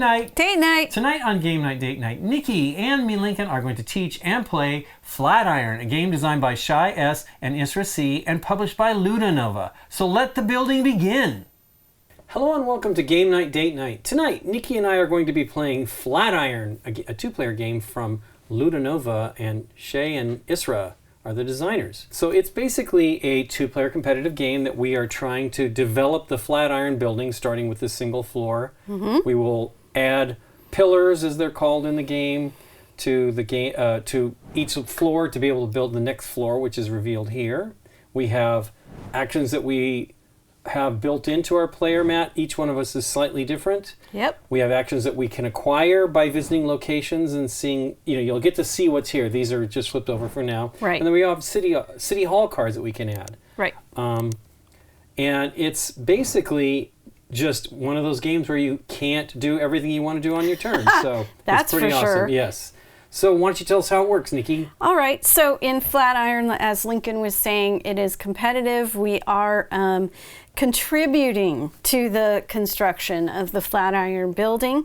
GameNight. Date night. Tonight on GameNight, Date Night, Nikki and me Lincoln are going to teach and play Flatiron, a game designed by Shei S and Isra C and published by Ludonova. So let the building begin. Hello and welcome to GameNight, Date Night. Tonight, Nikki and I are going to be playing Flatiron, a two-player game from Ludonova, and Shei and Isra are the designers. So it's basically a two-player competitive game that we are trying to develop the Flatiron building, starting with this single floor. We will add pillars, as they're called in the game, to the game to each floor to be able to build the next floor, which is revealed here. We have actions that we have built into our player mat. Each one of us is slightly different. Yep. We have actions that we can acquire by visiting locations and seeing, you'll get to see what's here. These are just flipped over for now. Right. And then we have city hall cards that we can add. Right. And it's basically just one of those games where you can't do everything you want to do on your turn. So That's it's pretty for awesome. sure. Yes. So why don't you tell us how it works, Nikki? All right. So in Flatiron, as Lincoln was saying, it is competitive. We are contributing to the construction of the Flatiron building.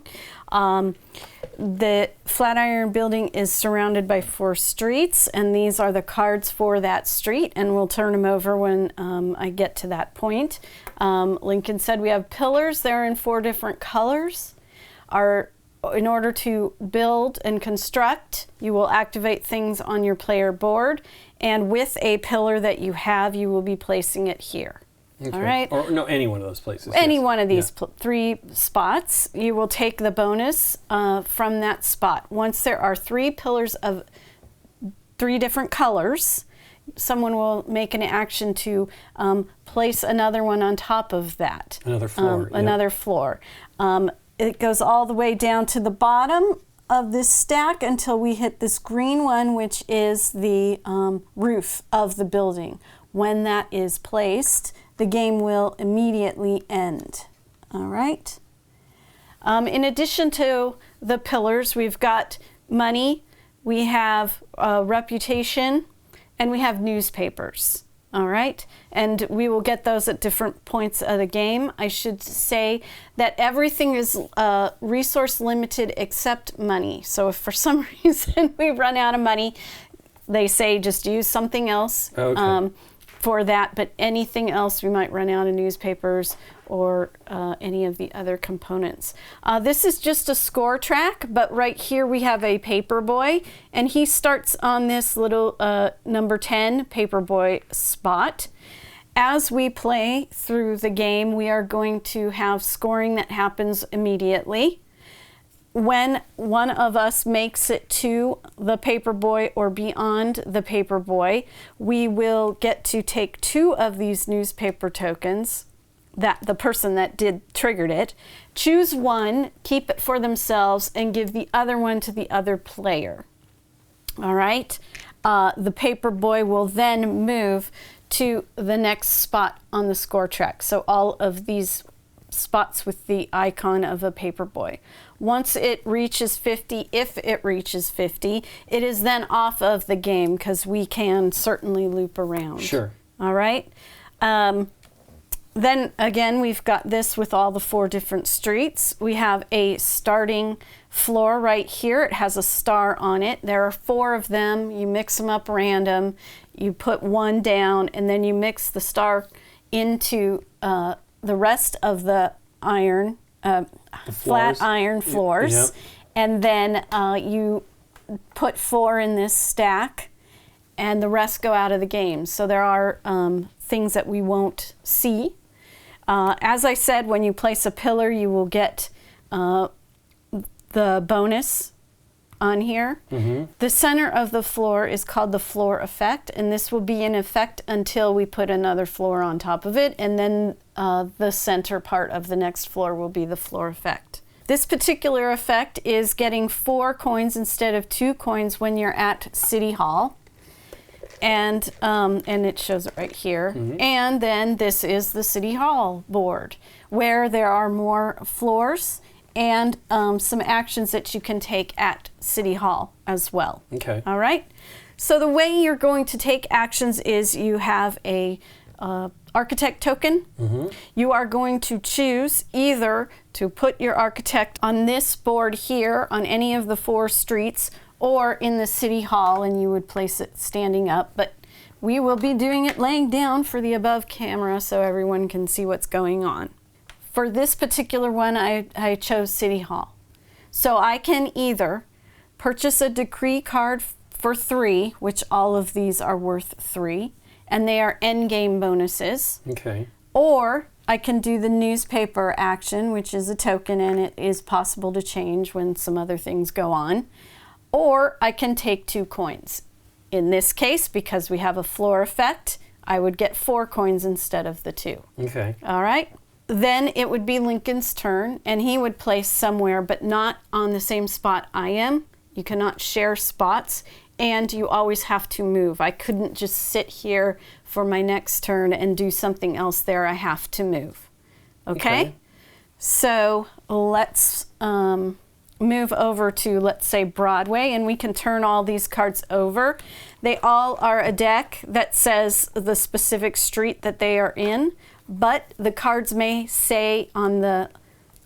The Flatiron building is surrounded by 4 streets, and these are the cards for that street, and we'll turn them over when I get to that point. Lincoln said we have pillars. They're in 4 different colors. In order to build and construct, you will activate things on your player board, and with a pillar that you have, you will be placing it here. Okay. All right? Or no, any one of those places. Any yes. one of these 3 spots, you will take the bonus from that spot. Once there are 3 pillars of 3 different colors, someone will make an action to place another one on top of that. Another floor. Another floor. It goes all the way down to the bottom of this stack until we hit this green one, which is the roof of the building. When that is placed, the game will immediately end. All right. In addition to the pillars, we've got money, we have reputation, and we have newspapers. All right. And we will get those at different points of the game. I should say that everything is resource limited except money. So if for some reason we run out of money, they say just use something else. Okay. For that, but anything else, we might run out of newspapers or any of the other components. This is just a score track, but right here we have a paperboy, and he starts on this little number 10 paperboy spot. As we play through the game, we are going to have scoring that happens immediately. When one of us makes it to the paperboy or beyond the paperboy, we will get to take 2 of these newspaper tokens, that the person that triggered it, choose one, keep it for themselves, and give the other one to the other player. All right? The paperboy will then move to the next spot on the score track. So all of these spots with the icon of a paperboy. Once it reaches 50, if it reaches 50, it is then off of the game because we can certainly loop around. Sure. All right. Then again, we've got this with all the 4 different streets. We have a starting floor right here. It has a star on it. There are 4 of them. You mix them up random. You put 1 down, and then you mix the star into the rest of the iron, flat iron floors. Yep. And then you put 4 in this stack, and the rest go out of the game. So there are things that we won't see. As I said, when you place a pillar, you will get the bonus on here. The center of the floor is called the floor effect, and this will be in effect until we put another floor on top of it, and then the center part of the next floor will be the floor effect. This particular effect is getting 4 coins instead of 2 coins when you're at City Hall. And it shows it right here. And then this is the City Hall board, where there are more floors and some actions that you can take at City Hall as well. Okay. All right. So the way you're going to take actions is you have a architect token. You are going to choose either to put your architect on this board here on any of the 4 streets or in the city hall, and you would place it standing up, but we will be doing it laying down for the above camera so everyone can see what's going on. For this particular one, I chose city hall. So I can either purchase a decree card for 3, which all of these are worth 3, and they are endgame bonuses. Okay. Or I can do the newspaper action, which is a token, and it is possible to change when some other things go on. Or I can take 2 coins. In this case, because we have a floor effect, I would get 4 coins instead of the 2. Okay. All right. Then it would be Lincoln's turn, and he would place somewhere, but not on the same spot I am. You cannot share spots, and you always have to move. I couldn't just sit here for my next turn and do something else there. I have to move. Okay? So let's move over to, let's say, Broadway, and we can turn all these cards over. They all are a deck that says the specific street that they are in, but the cards may say on the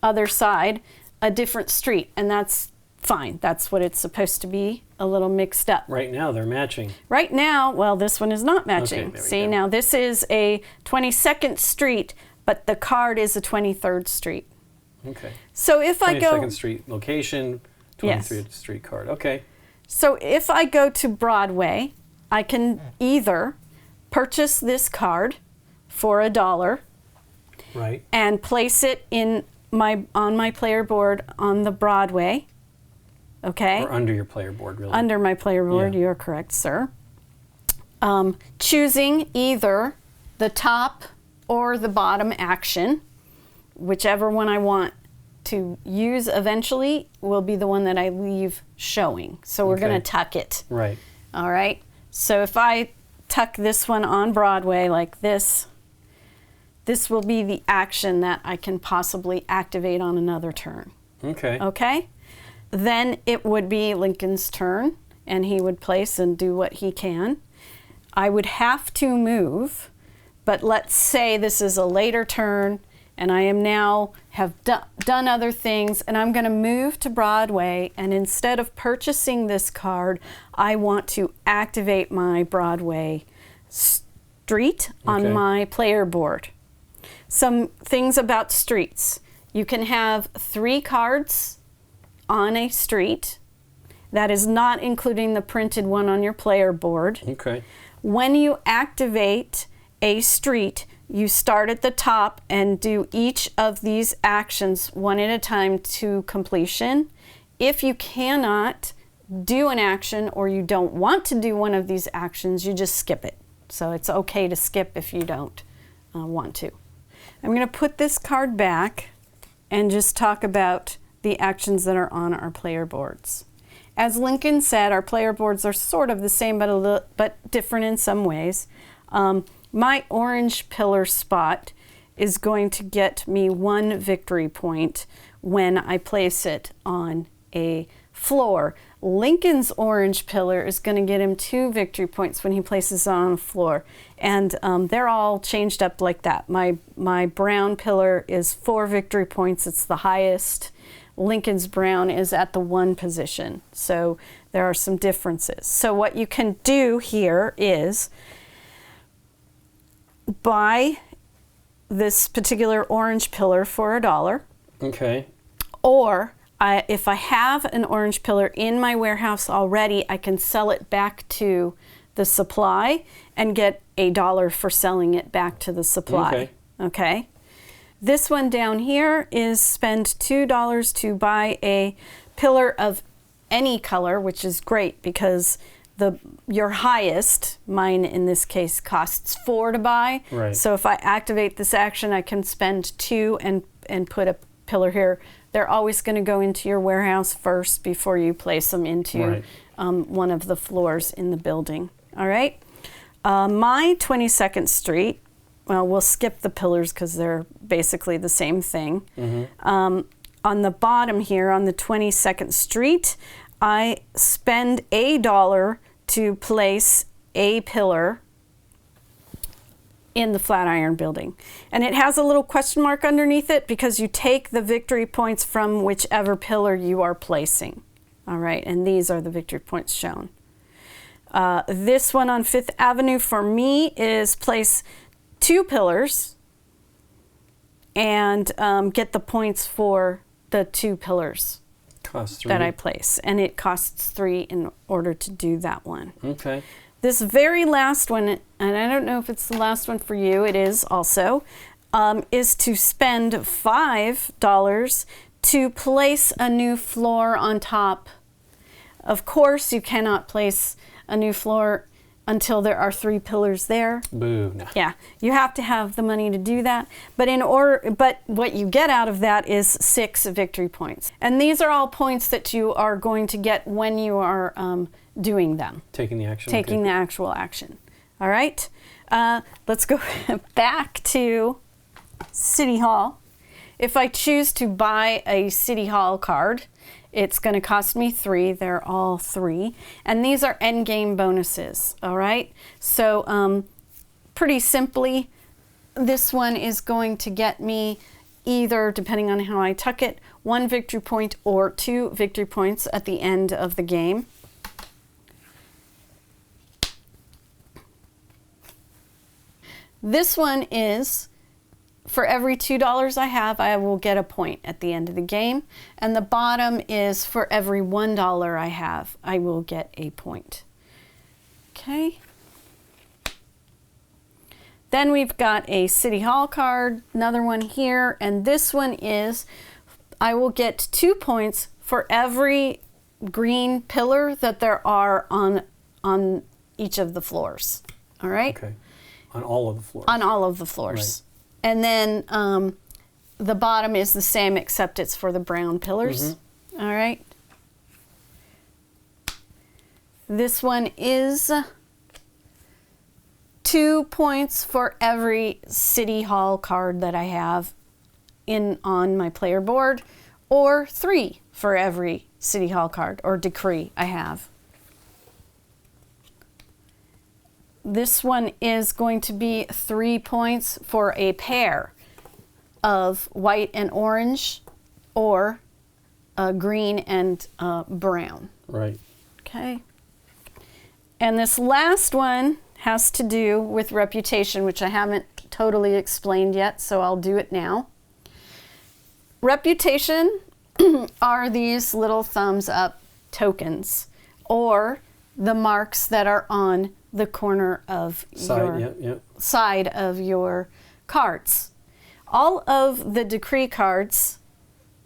other side a different street, and that's fine. That's what it's supposed to be, a little mixed up. Right now they're matching. Right now, well, this one is not matching. Okay, see, now this is a 22nd Street, but the card is a 23rd Street. Okay. So if I go 22nd Street location, 23rd Street card. Okay. So if I go to Broadway, I can either purchase this card for $1, right, and place it in on my player board on the Broadway. Okay. Or under your player board, really. Under my player board, you're correct, sir. Choosing either the top or the bottom action, whichever one I want to use eventually will be the one that I leave showing. So we're going to tuck it. Right. All right. So if I tuck this one on Broadway like this, this will be the action that I can possibly activate on another turn. Okay. Okay? Then it would be Lincoln's turn, and he would place and do what he can. I would have to move, but let's say this is a later turn, and I am now have done other things, and I'm going to move to Broadway, and instead of purchasing this card, I want to activate my Broadway street on my player board. Some things about streets. You can have 3 cards on a street. That is not including the printed one on your player board. Okay. When you activate a street, you start at the top and do each of these actions one at a time to completion. If you cannot do an action or you don't want to do one of these actions, you just skip it. So it's okay to skip if you don't want to. I'm going to put this card back and just talk about the actions that are on our player boards. As Lincoln said, our player boards are sort of the same but different in some ways. My orange pillar spot is going to get me 1 victory point when I place it on a floor. Lincoln's orange pillar is going to get him 2 victory points when he places it on a floor. And they're all changed up like that. My brown pillar is 4 victory points. It's the highest. Lincoln's brown is at the 1 position. So there are some differences. So what you can do here is buy this particular orange pillar for $1. Okay. Or if I have an orange pillar in my warehouse already, I can sell it back to the supply and get $1 for selling it back to the supply. Okay. This one down here is spend $2 to buy a pillar of any color, which is great because your highest, mine in this case, costs 4 to buy. Right. So if I activate this action, I can spend 2 and put a pillar here. They're always going to go into your warehouse first before you place them into one of the floors in the building. All right. My 22nd Street, well, we'll skip the pillars because they're basically the same thing. On the bottom here, on the 22nd Street, I spend $1 to place a pillar in the Flatiron building. And it has a little question mark underneath it because you take the victory points from whichever pillar you are placing. All right, and these are the victory points shown. This one on 5th Avenue for me is place 2 pillars and get the points for the 2 pillars that I place. And it costs 3 in order to do that one. Okay. This very last one, and I don't know if it's the last one for you, it is also, is to spend $5 to place a new floor on top. Of course, you cannot place a new floor until there are 3 pillars there. Boo. No. Yeah, you have to have the money to do that. But what you get out of that is 6 victory points. And these are all points that you are going to get when you are doing them. Taking the action. Taking the actual action. All right, let's go back to City Hall. If I choose to buy a City Hall card, it's going to cost me 3. They're all 3. And these are endgame bonuses, all right? So pretty simply, this one is going to get me either, depending on how I tuck it, 1 victory point or 2 victory points at the end of the game. This one is, for every $2 I have, I will get a point at the end of the game. And the bottom is, for every $1 I have, I will get a point. Okay. Then we've got a City Hall card, another one here, and this one is, I will get 2 points for every green pillar that there are on each of the floors. All right? Okay. On all of the floors. On all of the floors. Right. And then the bottom is the same, except it's for the brown pillars. Mm-hmm. All right. This one is 2 points for every City Hall card that I have on my player board, or 3 for every City Hall card or decree I have. This one is going to be 3 points for a pair of white and orange, or green and brown. Right. Okay. And this last one has to do with reputation, which I haven't totally explained yet, so I'll do it now. Reputation are these little thumbs up tokens, or the marks that are on the corner of side of your cards. All of the decree cards,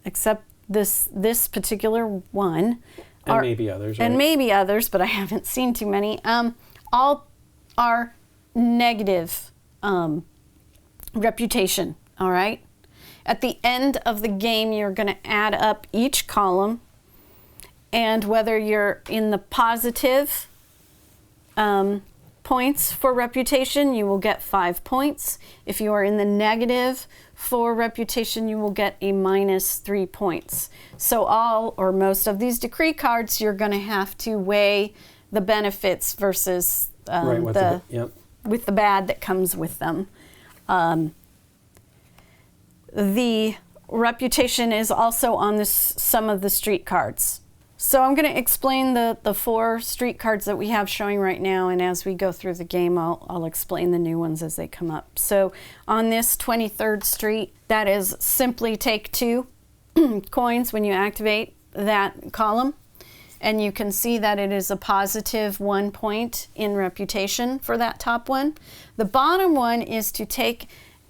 except this particular one, and maybe others, right? And maybe others, but I haven't seen too many. All are negative reputation. All right. At the end of the game, you're going to add up each column, and whether you're in the positive points for reputation, you will get 5 points. If you are in the negative for reputation, you will get a -3 points. So all or most of these decree cards, you're going to have to weigh the benefits versus with the bad that comes with them. The reputation is also on some of the street cards. So I'm going to explain the 4 street cards that we have showing right now, and as we go through the game, I'll explain the new ones as they come up. So on this 23rd Street, that is simply take 2 coins when you activate that column, and you can see that it is a positive 1 point in reputation for that top one. The bottom one is to take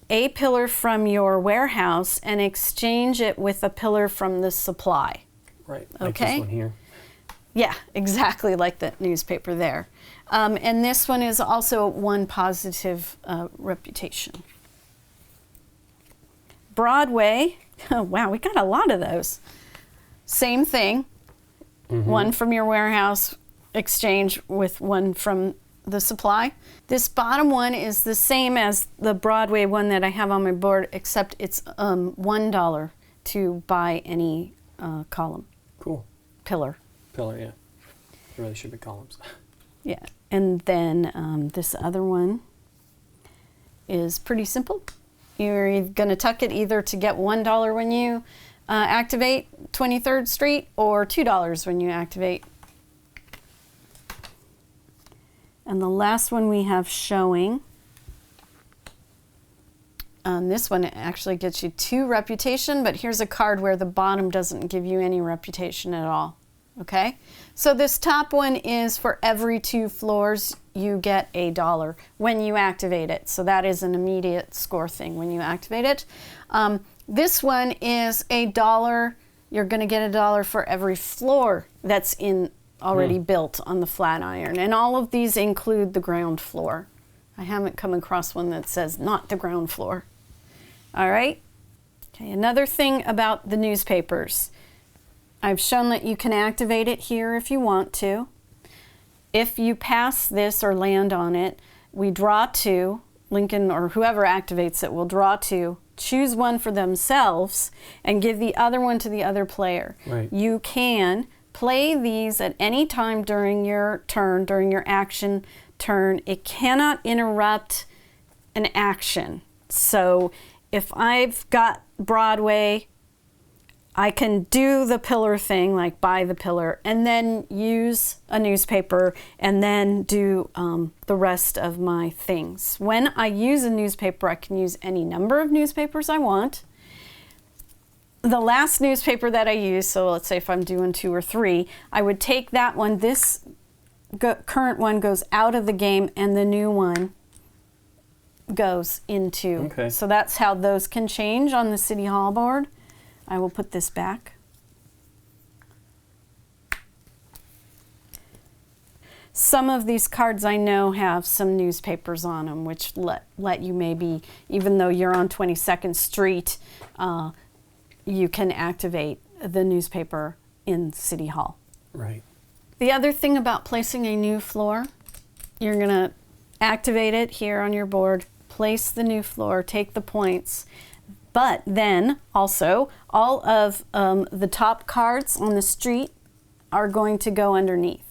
a pillar from your warehouse and exchange it with a pillar from the supply. Right, like this one here. Yeah, exactly like the newspaper there. And this one is also 1 positive reputation. Broadway, oh wow, we got a lot of those. Same thing, 1 from your warehouse, exchange with 1 from the supply. This bottom one is the same as the Broadway one that I have on my board, except it's $1 to buy any column. Cool. Pillar, yeah. There really should be columns. Yeah, and then this other one is pretty simple. You're going to tuck it either to get $1 when you activate 23rd Street or $2 when you activate. And the last one we have showing, this one actually gets you 2 reputation, but here's a card where the bottom doesn't give you any reputation at all. Okay, so this top one is for every 2 floors you get $1 when you activate it. So that is an immediate score thing when you activate it. This one is $1. You're going to get $1 for every floor that's already built on the Flatiron, and all of these include the ground floor. I haven't come across one that says not the ground floor. All right. Okay. Another thing about the newspapers. I've shown that you can activate it here if you want to. If you pass this or land on it, we draw 2. Lincoln or whoever activates it will draw 2, choose one for themselves, and give the other one to the other player. Right. You can play these at any time during your turn, during your action turn. It cannot interrupt an action. So if I've got Broadway, I can do the pillar thing, like buy the pillar, and then use a newspaper, and then do the rest of my things. When I use a newspaper, I can use any number of newspapers I want. The last newspaper that I use, so let's say if I'm doing 2 or 3, I would take that one. This current one goes out of the game, and the new one goes into. Okay. So that's how those can change on the City Hall board. I will put this back. Some of these cards I know have some newspapers on them, which let you maybe, even though you're on 22nd Street, you can activate the newspaper in City Hall. Right. The other thing about placing a new floor, you're going to activate it here on your board, place the new floor, take the points. But then also all of the top cards on the street are going to go underneath.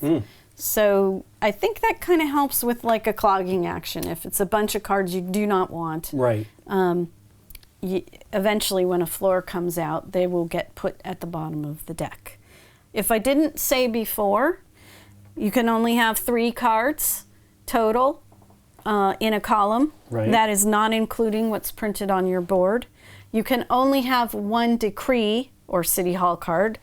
So I think that kind of helps with like a clogging action. If it's a bunch of cards you do not want, Right. Eventually when a floor comes out, they will get put at the bottom of the deck. If I didn't say before, you can only have 3 cards total in a column. Right. That is not including what's printed on your board. You can only have 1 decree or City Hall card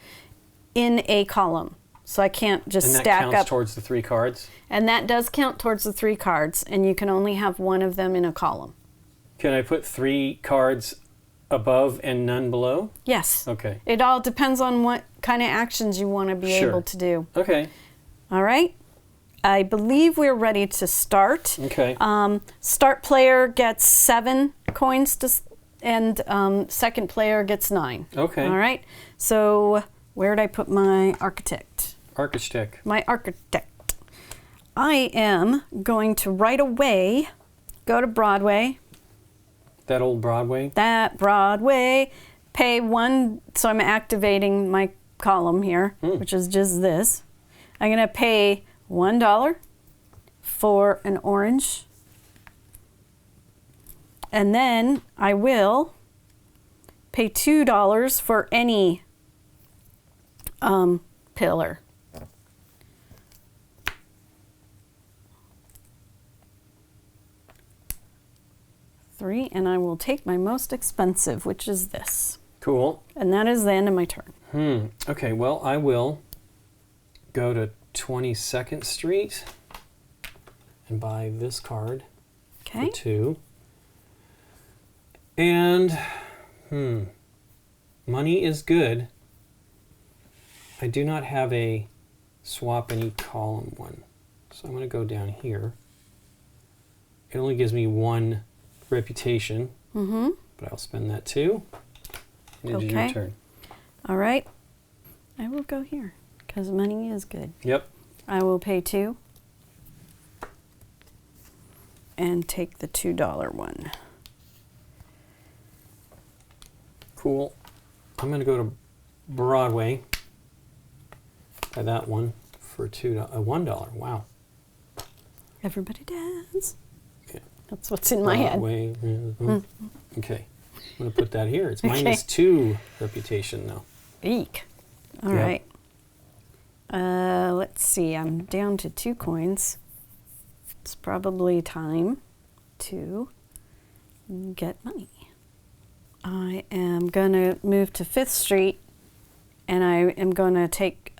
in a column. So I can't just stack up. And that counts towards the 3 cards? And that does count towards the 3 cards, and you can only have 1 of them in a column. Can I put 3 cards above and none below? Yes. Okay. It all depends on what kind of actions you want to be able to do. Okay. All right. I believe we're ready to start. Okay. Start player gets 7 coins and second player gets 9. Okay. All right. So where did I put my architect? Architect. My architect. I am going to right away go to Broadway. That old Broadway? That Broadway. Pay 1, so I'm activating my column here, which is just this. I'm going to pay $1 for an orange. And then I will pay $2 for any pillar. $3, and I will take my most expensive, which is this. Cool. And that is the end of my turn. Okay, well, I will go to 22nd Street and buy this card Okay. for 2. And, money is good. I do not have a swap any column one. So I'm going to go down here. It only gives me 1 reputation, but I'll spend that too. And it's your turn. All right. I will go here because money is good. Yep. I will pay 2 and take the $2 one. Cool. I'm going to go to Broadway. Buy that one for $1. Wow. Everybody dance. Yeah. That's what's in my head. Broadway. Okay. I'm going to put that here. It's -2 reputation, though. Eek. All Yep. right. Let's see. I'm down to 2 coins. It's probably time to get money. I am going to move to 5th Street, and I am going to take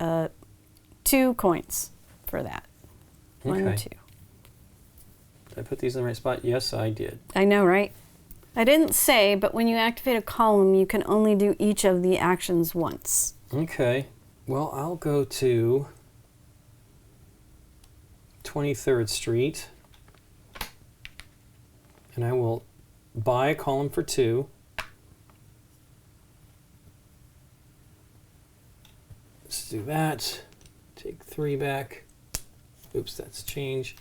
2 coins for that. Okay. 1, 2. Did I put these in the right spot? Yes, I did. I know, right? I didn't say, but when you activate a column, you can only do each of the actions once. Okay. Well, I'll go to 23rd Street, and I will buy a column for 2. Let's do that. Take 3 back. Oops, that's change.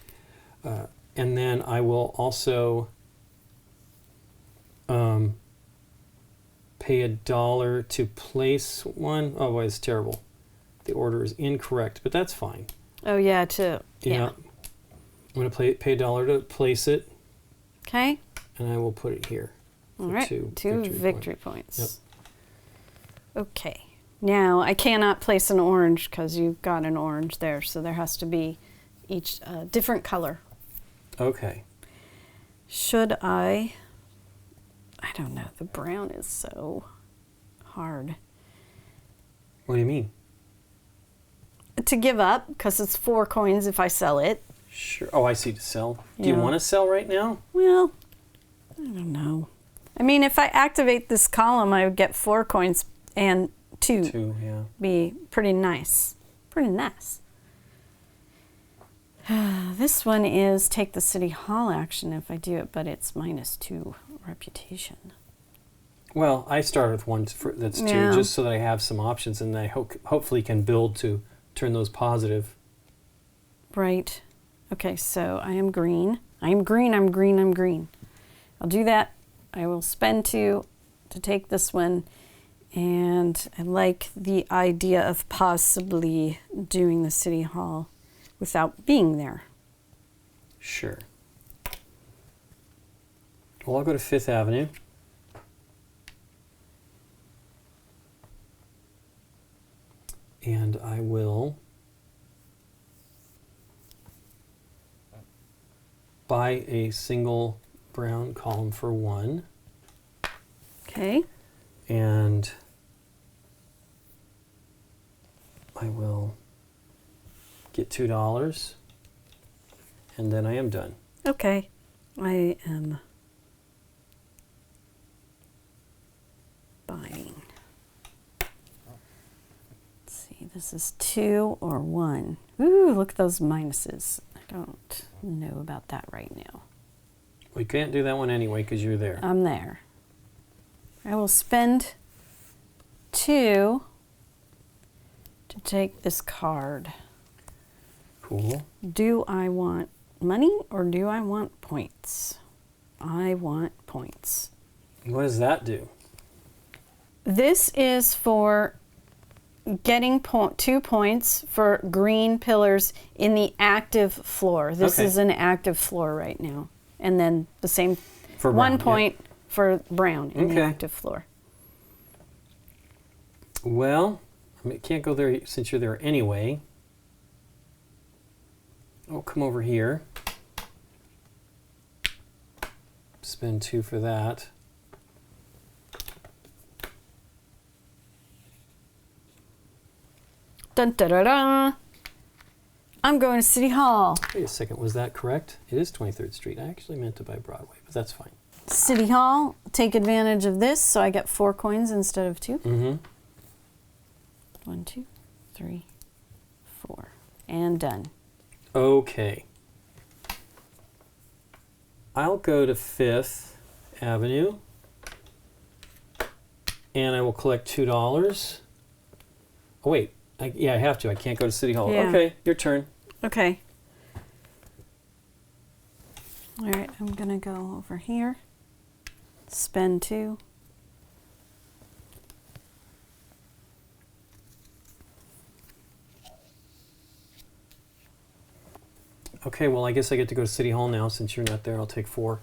And then I will also pay $1 to place one. Oh, boy, it's terrible. The order is incorrect, but that's fine. Oh, yeah, Yeah. I'm going to pay $1 to place it, Okay. and I will put it here. All for right. 2 2 victory points. Yep. Okay. Now, I cannot place an orange because you've got an orange there, so there has to be each different color. Okay. Should I don't know. The brown is so hard What do you mean? to give up because it's 4 coins if I sell it. Sure. Oh, I see. To sell. Do you Yeah. want to sell right now? Well, I don't know. I mean, if I activate this column, I would get 4 coins and 2. 2, yeah. Be pretty nice. Pretty nice. This one is take the City Hall action if I do it, but it's -2 reputation. Well, I start with one that's 2, Yeah. just so that I have some options, and I hopefully can build to turn those positive. Right. Okay, so I am green. I am green, I'm green, I'm green. I'll do that. I will spend 2 to take this one. And I like the idea of possibly doing the City Hall without being there. Sure. Well, I'll go to 5th Avenue. And I will buy a single brown column for 1. Okay. And I will get $2, and then I am done. Okay. I am buying. Let's see, this is 2 or 1. Ooh, look at those minuses. I don't know about that right now. We can't do that one anyway because you're there. I'm there. I will spend 2 to take this card. Cool. Do I want money or do I want points? I want points. What does that do? This is for getting 2 points for green pillars in the active floor. This Okay. is an active floor right now. And then the same For 1 brown, point for brown in the Okay. active floor. Well, I mean, can't go there since you're there anyway. I'll come over here. Spend 2 for that. Dun da da da. I'm going to City Hall. Wait a second, was that correct? It is 23rd Street. I actually meant to buy Broadway, but that's fine. City Hall, take advantage of this so I get 4 coins instead of 2. Mm-hmm. 1, 2, 3, 4. And done. Okay. I'll go to 5th Avenue, and I will collect $2. Oh, wait. Yeah, I have to. I can't go to City Hall. Yeah. Okay, your turn. Okay. All right, I'm going to go over here. Spend 2. Okay. Okay, well, I guess I get to go to City Hall now. Since you're not there, I'll take 4.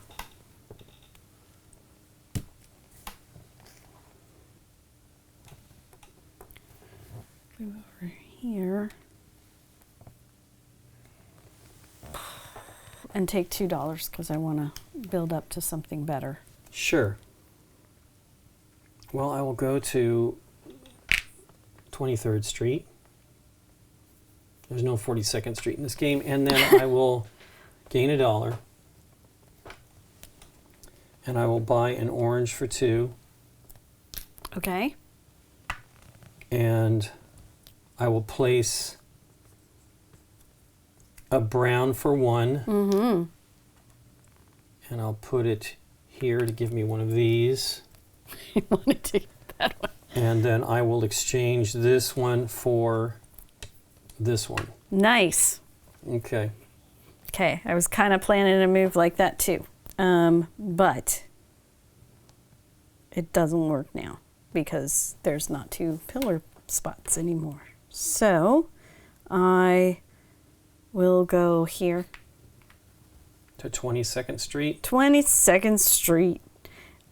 Move over here. And take $2 because I want to build up to something better. Sure. Well, I will go to 23rd Street. There's no 42nd Street in this game. And then I will gain $1. And I will buy an orange for 2. Okay. And I will place a brown for 1. Mm-hmm. And I'll put it here to give me one of these. You want to take that one. And then I will exchange this one for this one. Nice. Okay. Okay, I was kind of planning a move like that too. But it doesn't work now because there's not 2 pillar spots anymore. So I will go here. To 22nd Street. 22nd Street.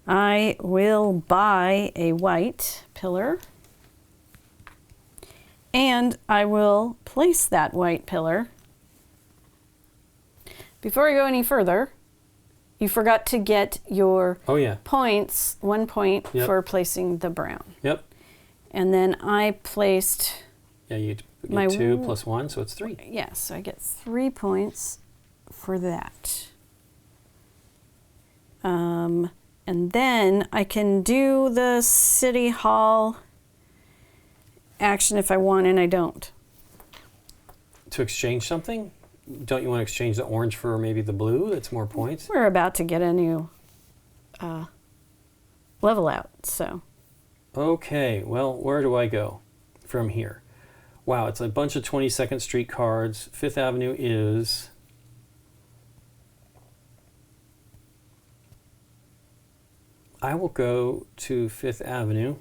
I will buy a white pillar. And I will place that white pillar. Before I go any further, you forgot to get your points, 1 point for placing the brown. Yep. And then I placed... Yeah, you get 2 plus 1, so it's 3. Yeah, so I get 3 points for that. And then I can do the City Hall action if I want, and I don't. To exchange something? Don't you want to exchange the orange for maybe the blue? That's more points. We're about to get a new level out, so. Okay, well, where do I go from here? Wow, it's a bunch of 22nd Street cards. 5th Avenue is... I will go to 5th Avenue.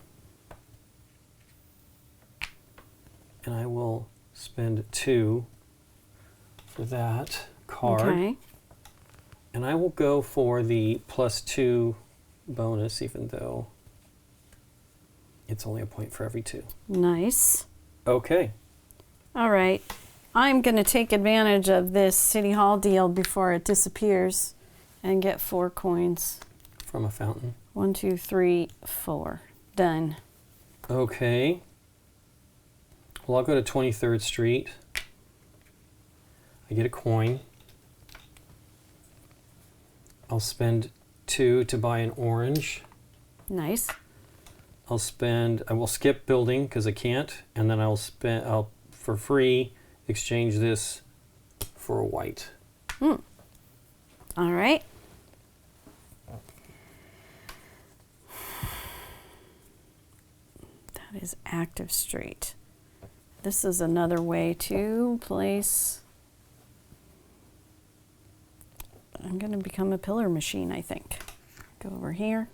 And I will spend 2 for that card. Okay. And I will go for the +2 bonus, even though it's only a point for every 2. Nice. Okay. All right. I'm going to take advantage of this City Hall deal before it disappears and get 4 coins. From a fountain. 1, 2, 3, 4. Done. Okay. Well, I'll go to 23rd Street. I get a coin. I'll spend 2 to buy an orange. Nice. I will skip building because I can't, and then I'll for free exchange this for a white. All right. That is active street. This is another way to place. I'm going to become a pillar machine, I think. Go over here.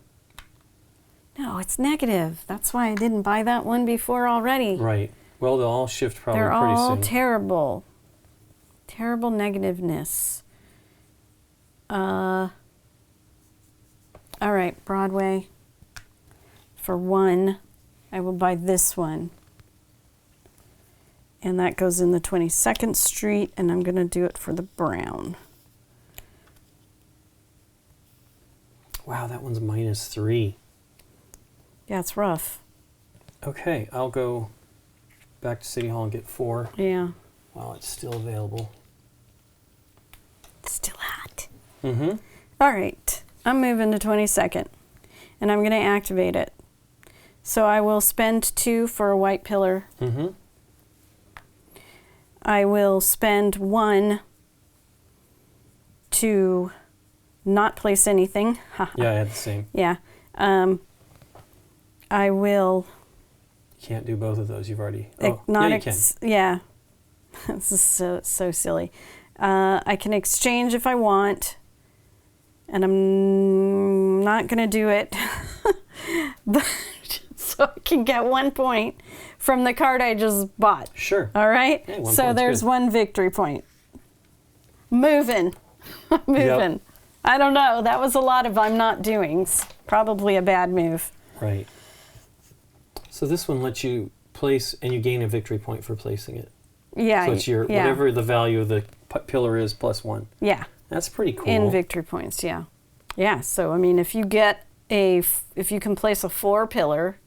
No, it's negative. That's why I didn't buy that one before already. Right. Well, they'll all shift probably They're pretty all soon. terrible. Terrible negativeness. All right, Broadway. For 1, I will buy this one. And that goes in the 22nd Street, and I'm going to do it for the brown. Wow, that one's -3. Yeah, it's rough. Okay, I'll go back to City Hall and get 4. Yeah. While it's still available. It's still hot. Mm-hmm. All right, I'm moving to 22nd, and I'm going to activate it. So I will spend 2 for a white pillar. Mm-hmm. I will spend 1 to not place anything. Yeah, I had the same. Yeah. I will... You can't do both of those. You've already... not yeah, you can. Yeah. This is so silly. I can exchange if I want, and I'm not going to do it. But so I can get 1 point from the card I just bought. Sure. All right? Hey, 1 so point's there's good. 1 victory point. moving. Moving. Yep. I don't know. That was a lot of I'm not doings. Probably a bad move. Right. So this one lets you place, and you gain a victory point for placing it. Yeah. So it's your yeah. whatever the value of the pillar is plus 1. Yeah. That's pretty cool. In victory points, yeah. Yeah, so I mean, if you can place a 4 pillar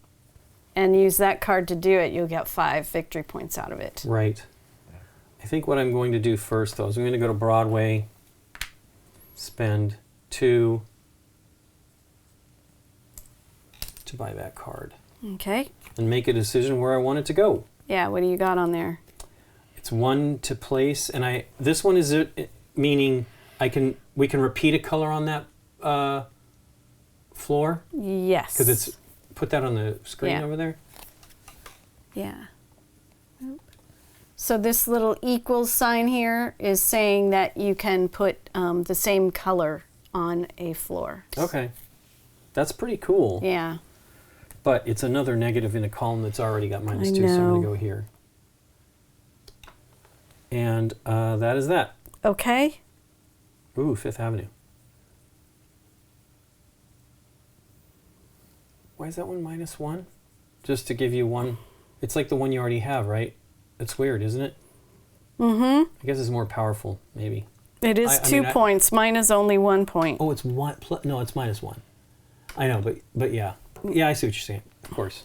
and use that card to do it, you'll get 5 victory points out of it. Right. I think what I'm going to do first, though, is I'm going to go to Broadway, spend 2 to buy that card. Okay. And make a decision where I want it to go. Yeah, what do you got on there? It's 1 to place, and this one is meaning we can repeat a color on that floor. Yes. Because it's put that on the screen over there. Yeah. So this little equals sign here is saying that you can put the same color on a floor. Okay. That's pretty cool. Yeah. But it's another negative in a column that's already got -2, so I'm going to go here. And that is that. Okay. Ooh, Fifth Avenue. Why is that one -1? Just to give you one. It's like the one you already have, right? It's weird, isn't it? Mm-hmm. I guess it's more powerful, maybe. It is 2 points. Mine is only 1 point. Oh, it's one. No, it's -1. I know, but yeah. Yeah, I see what you're saying. Of course.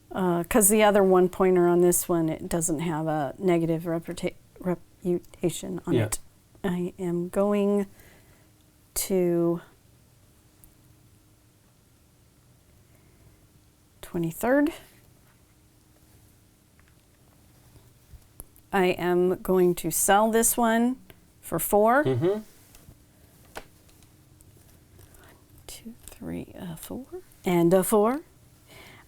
Because the other 1 pointer on this one, it doesn't have a negative reputation on it. I am going to 23rd. I am going to sell this one for 4. Mm-hmm. 2, 3, 4. And a 4.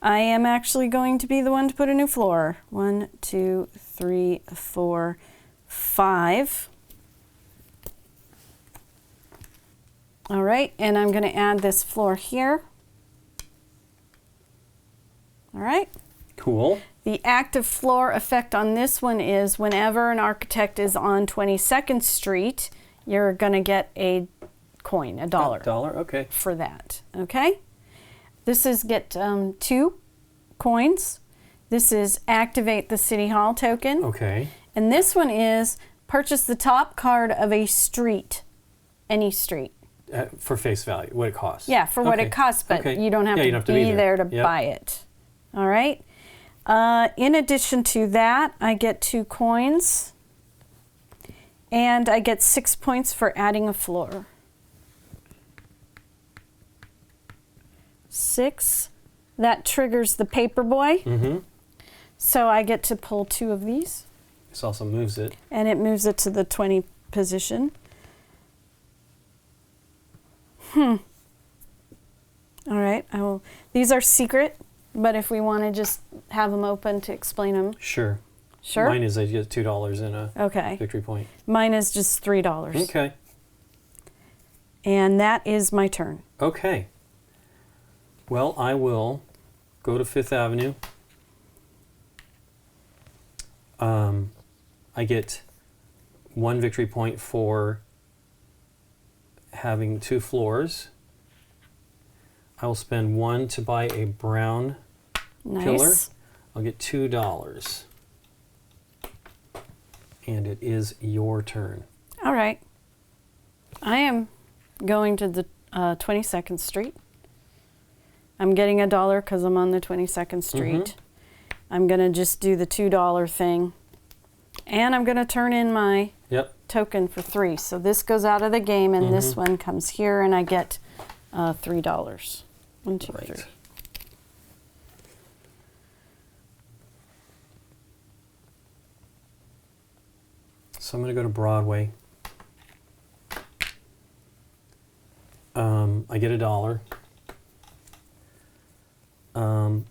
I am actually going to be the one to put a new floor. 1, 2, 3, 4, 5. All right, and I'm going to add this floor here. All right. Cool. The active floor effect on this one is whenever an architect is on 22nd Street, you're going to get a coin, $1. $1, okay. For that, okay? This is get 2 coins. This is activate the City Hall token. Okay. And this one is purchase the top card of a street, any street. For face value, what it costs. Yeah, for what it costs, but you don't have to be there to buy it. All right. In addition to that, I get 2 coins, and I get 6 points for adding a floor. 6. That triggers the paperboy. Mm-hmm. So I get to pull 2 of these. This also moves it. And it moves it to the 20 position. All right. These are secret, but if we want to just have them open to explain them. Sure. Sure. Mine is I get $2 in a victory point. Mine is just $3. Okay. And that is my turn. Okay. Well, I will go to Fifth Avenue. I get 1 victory point for having 2 floors. I will spend 1 to buy a brown pillar. I'll get $2. And it is your turn. All right. I am going to the 22nd Street. I'm getting $1 because I'm on the 22nd Street. Mm-hmm. I'm going to just do the $2 thing. And I'm going to turn in my token for 3. So this goes out of the game, and this one comes here, and I get $3. 1, 2, 3. So I'm going to go to Broadway. I get $1. I'm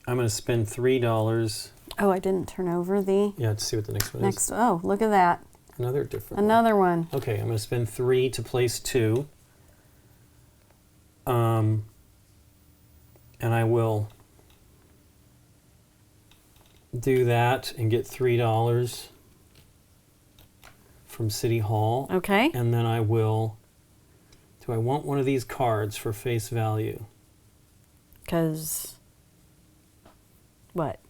going to spend $3. Oh, I didn't turn over the... Yeah, to see what the next one is. Oh, look at that. Another different Another one. Okay, I'm going to spend 3 to place 2. And I will do that and get $3. from City Hall. Okay. And then I will... Do I want one of these cards for face value? Because... What?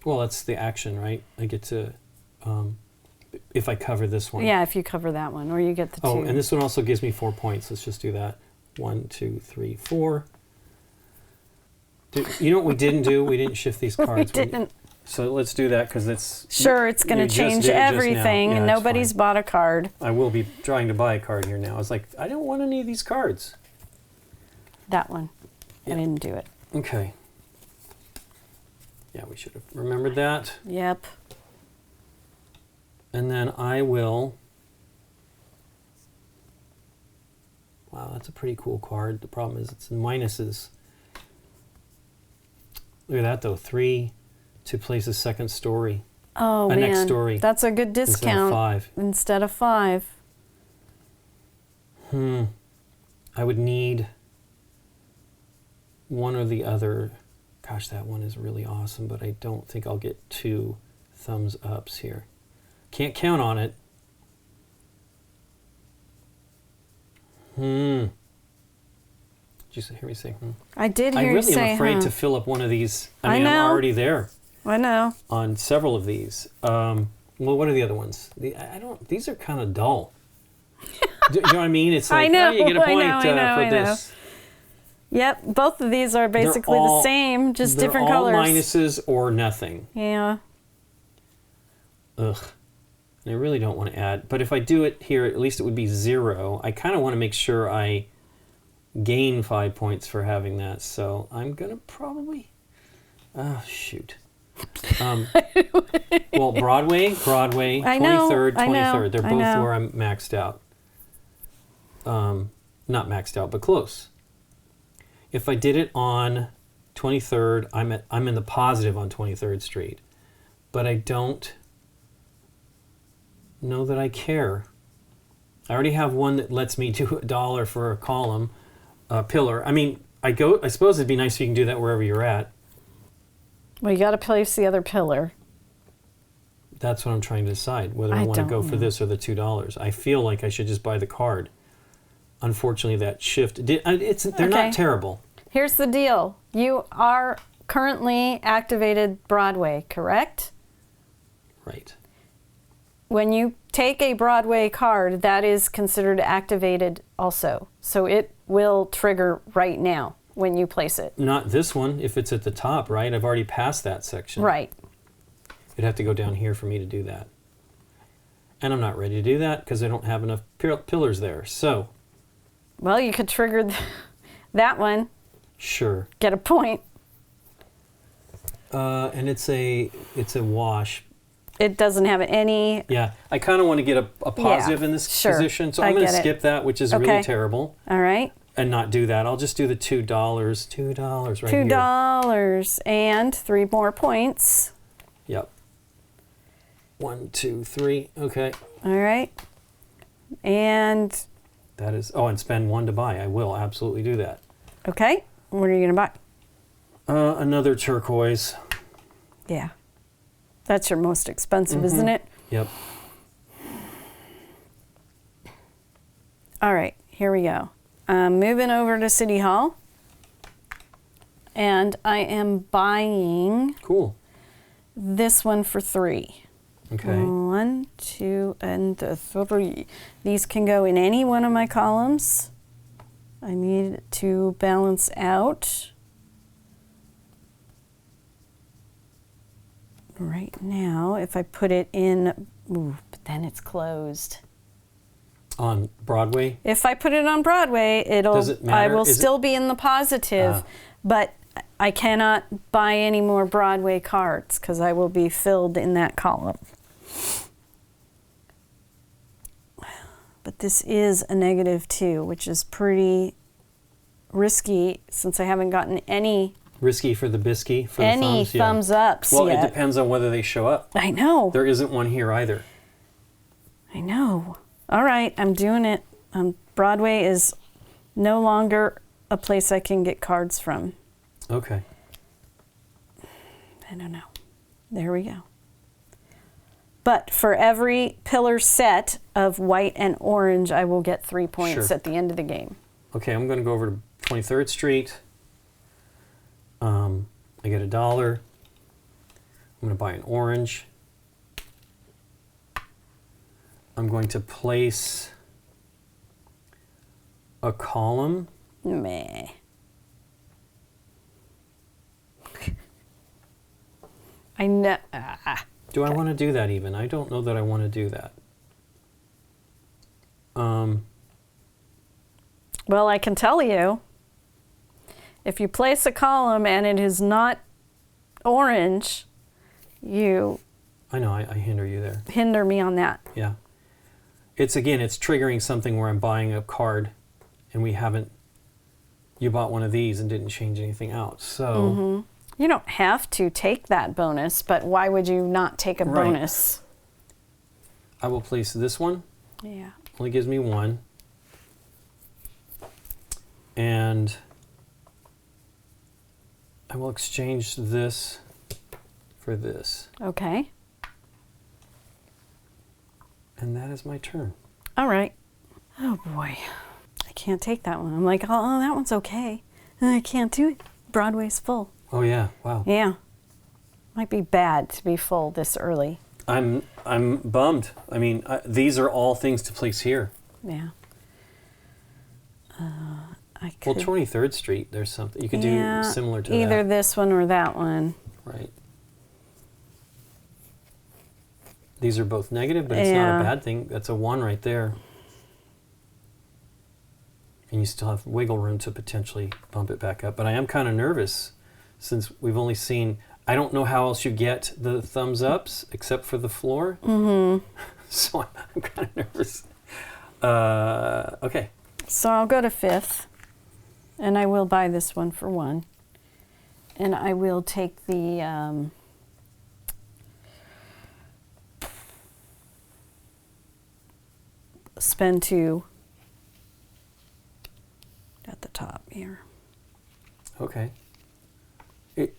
Well, that's the action, right? I get to... if I cover this one. Yeah, if you cover that one, or you get the 2. Oh, and this one also gives me 4 points. Let's just do that. 1, 2, 3, 4. You know what we didn't do? We didn't shift these cards. We didn't. So let's do that because it's... Sure, it's going to change everything, yeah, and nobody's bought a card. I will be trying to buy a card here now. I was like, I don't want any of these cards. That one. Yeah. I didn't do it. Okay. Yeah, we should have remembered that. Yep. And then I will... Wow, that's a pretty cool card. The problem is it's minuses. Look at that, though. 3 to place a second story. Oh, man. Next story. That's a good discount. Instead of 5. I would need one or the other. Gosh, that one is really awesome, but I don't think I'll get 2 thumbs ups here. Can't count on it. Did you hear me say I did hear you say, I really am afraid to fill up one of these. I mean, know. I'm already there. I know. On several of these. Well, what are the other ones? These are kind of dull. Do you know what I mean? It's like, I know, oh, you get a point I for know. this. Yep, both of these are basically the same, just different colors. They're all minuses or nothing. Yeah. Ugh. And I really don't want to add. But if I do it here, at least it would be 0. I kind of want to make sure I gain 5 points for having that. So I'm going to probably... Oh, shoot. Well, Broadway, 23rd, 23rd. They're both where I'm maxed out. Not maxed out, but close. If I did it on 23rd, I'm in the positive on 23rd Street. But I don't know that I care. I already have one that lets me do $1 for a column, pillar. I mean, I suppose it'd be nice if you can do that wherever you're at. Well, you got to place the other pillar. That's what I'm trying to decide, whether I want to go for this or the $2. I feel like I should just buy the card. Unfortunately, that shift, they're not terrible. Here's the deal. You are currently activated Broadway, correct? Right. When you take a Broadway card, that is considered activated also. So it will trigger right now when you place it. Not this one, if it's at the top, right? I've already passed that section. Right. You'd have to go down here for me to do that. And I'm not ready to do that because I don't have enough pillars there. So... Well, you could trigger that one. Sure. Get a point. And it's a wash. It doesn't have any... Yeah. I kind of want to get a positive in this position. So I'm going to skip that, which is really terrible. All right. And not do that. I'll just do the $2. $2 right here. $2 and 3 more points. Yep. 1, 2, 3. Okay. All right. And... That is... Oh, and spend 1 to buy. I will absolutely do that. Okay. What are you going to buy? Another turquoise. Yeah. That's your most expensive, isn't it? Yep. All right. Here we go. I'm moving over to City Hall. And I am buying... Cool. This one for 3. Okay. 1, 2, and 3. These can go in any one of my columns. I need it to balance out. Right now, if I put it in, but then it's closed. On Broadway? If I put it on Broadway, Does it matter? I will still be in the positive, but I cannot buy any more Broadway cards because I will be filled in that column. But this is a -2, which is pretty risky since I haven't gotten any... Risky for the bisky, for any the thumbs? thumbs ups Well, yet. it depends on whether they show up. I know. There isn't one here either. I know. All right, I'm doing it. Broadway is no longer a place I can get cards from. Okay. I don't know. There we go. But for every pillar set of white and orange, I will get 3 points Sure. at the end of the game. Okay, I'm going to go over to 23rd Street. I get $1. I'm going to buy an orange. I'm going to place a column. Meh. I know. Do I want to do that even? I don't know that I want to do that. Well, I can tell you, if you place a column and it is not orange, you I know, I hinder you there. hinder me on that. Yeah. It's triggering something where I'm buying a card and you bought one of these and didn't change anything out. So You don't have to take that bonus, but why would you not take a Right. bonus? I will place this one. Yeah. Only gives me 1. And I will exchange this for this. Okay. And that is my turn. All right. Oh boy. I can't take that one. I'm like, oh, that one's okay. I can't do it. Broadway's full. Oh yeah, wow. Yeah. Might be bad to be full this early. I'm bummed. I mean, these are all things to place here. Yeah. I Well, could 23rd Street, there's something you could do similar to either that. this one or that one. Right. These are both negative, but it's not a bad thing. That's a 1 right there. And you still have wiggle room to potentially bump it back up. But I am kind of nervous since we've only seen, I don't know how else you get the thumbs ups except for the floor. Mm-hmm. So I'm kind of nervous. Okay. So I'll go to 5th, and I will buy this one for 1. And I will take the spend 2 at the top here. Okay.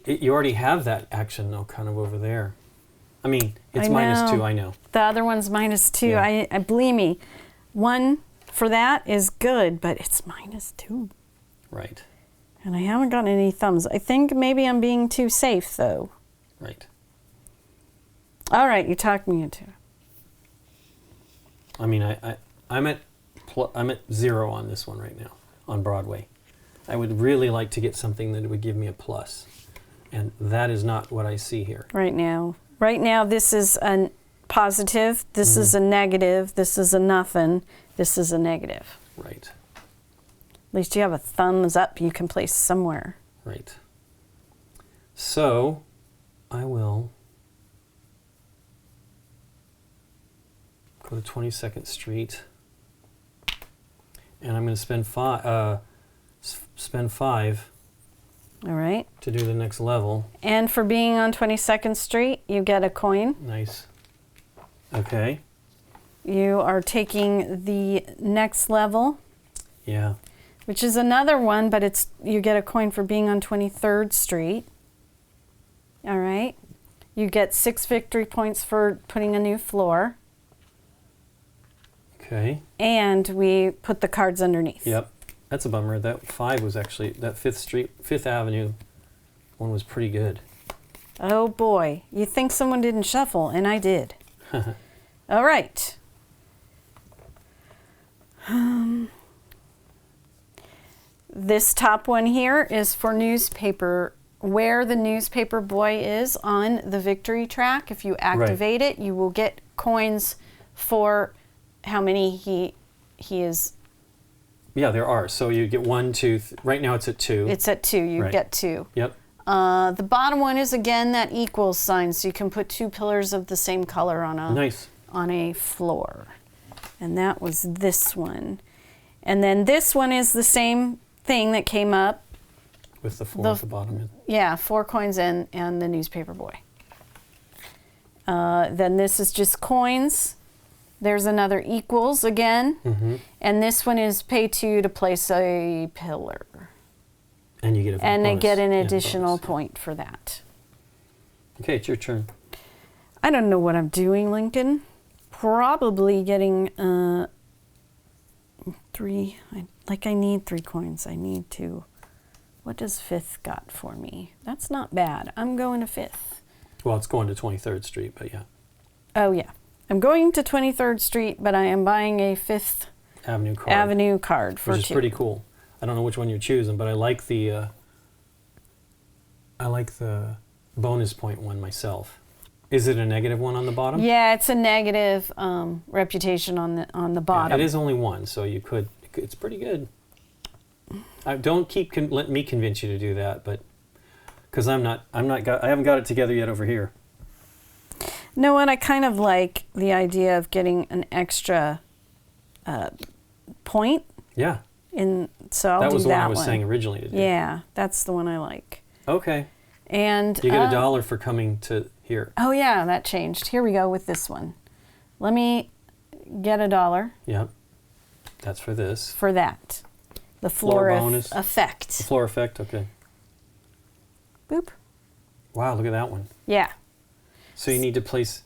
You already have that action, though, kind of over there. I mean, it's I -2, know. I know. The other one's -2. Yeah. I believe me, 1 for that is good, but it's -2. Right, And I haven't gotten any thumbs. I think maybe I'm being too safe, though. right. All right, you talked me into it. I mean, I'm at 0 on this one right now, on Broadway. I would really like to get something that would give me a plus. And that is not what I see here. Right now. Right now, this is a positive, this is a negative, this is a nothing, this is a negative. Right, At least you have a thumbs up you can place somewhere. right. So, I will go to 22nd Street. And I'm going to spend 5 All right. to do the next level. And for being on 22nd Street, you get a coin. Nice. Okay. You are taking the next level, Yeah. which is another one, but you get a coin for being on 23rd Street. All right. You get 6 victory points for putting a new floor. Okay. And we put the cards underneath. Yep. That's a bummer. That 5 was actually, that 5th Avenue one was pretty good. Oh boy, you think someone didn't shuffle, and I did. All right. This top one here is for newspaper, where the newspaper boy is on the victory track. If you activate it, you will get coins for how many he is. Yeah, there are. So you get 1, 2, right now it's at 2. It's at 2. You Right. get 2. Yep. The bottom one is again that equals sign, so you can put 2 pillars of the same color on Nice. a floor. And that was this one. And then this one is the same thing that came up. With the 4 at the bottom. Yeah, 4 coins and the newspaper boy. Then this is just coins. There's another equals again. Mm-hmm. And this one is pay 2 to place a pillar. And you get a And they bonus. get an Yeah, additional bonus. point for that. Okay, it's your turn. I don't know what I'm doing, Lincoln. Probably getting 3. I need 3 coins. I need 2. What does 5th got for me? That's not bad. I'm going to 5th. Well, it's going to 23rd Street, but yeah. Oh, yeah. I'm going to 23rd Street, but I am buying a 5th Avenue card for 2. Which is pretty cool. I don't know which one you're choosing, but I like the bonus point one myself. Is it a negative one on the bottom? Yeah, it's a negative reputation on the bottom. Yeah, it is only one, so it's pretty good. Don't let me convince you to do that, but because I haven't got it together yet over here. No, and I kind of like the idea of getting an extra point. Yeah. So I'll do that one. That was the one I was saying originally to do. Yeah, that's the one I like. Okay. And you get $1 for coming to here. Oh yeah, that changed. Here we go with this one. Let me get $1. Yep. That's for this. For that. The floor bonus effect. The floor effect, okay. Boop. Wow, look at that one. Yeah. So you need to place...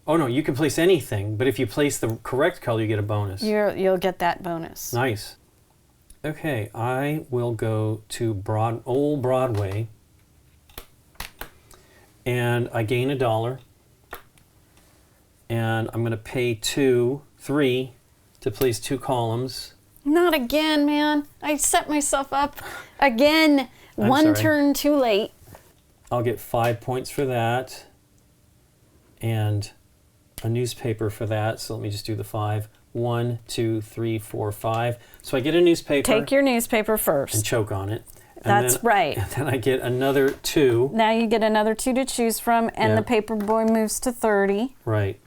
Oh no, you can place anything, but if you place the correct color, you get a bonus. You'll get that bonus. Nice. Okay, I will go to Old Broadway, and I gain $1, and I'm going to pay 3 to place 2 columns. Not again, man. I set myself up again. I'm One sorry. turn too late. I'll get 5 points for that, and a newspaper for that. So let me just do the 5. 1, 2, 3, 4, 5. So I get a newspaper. Take your newspaper first. And choke on it. That's right. And then I get another 2. Now you get another 2 to choose from, and the paper boy moves to 30. Right.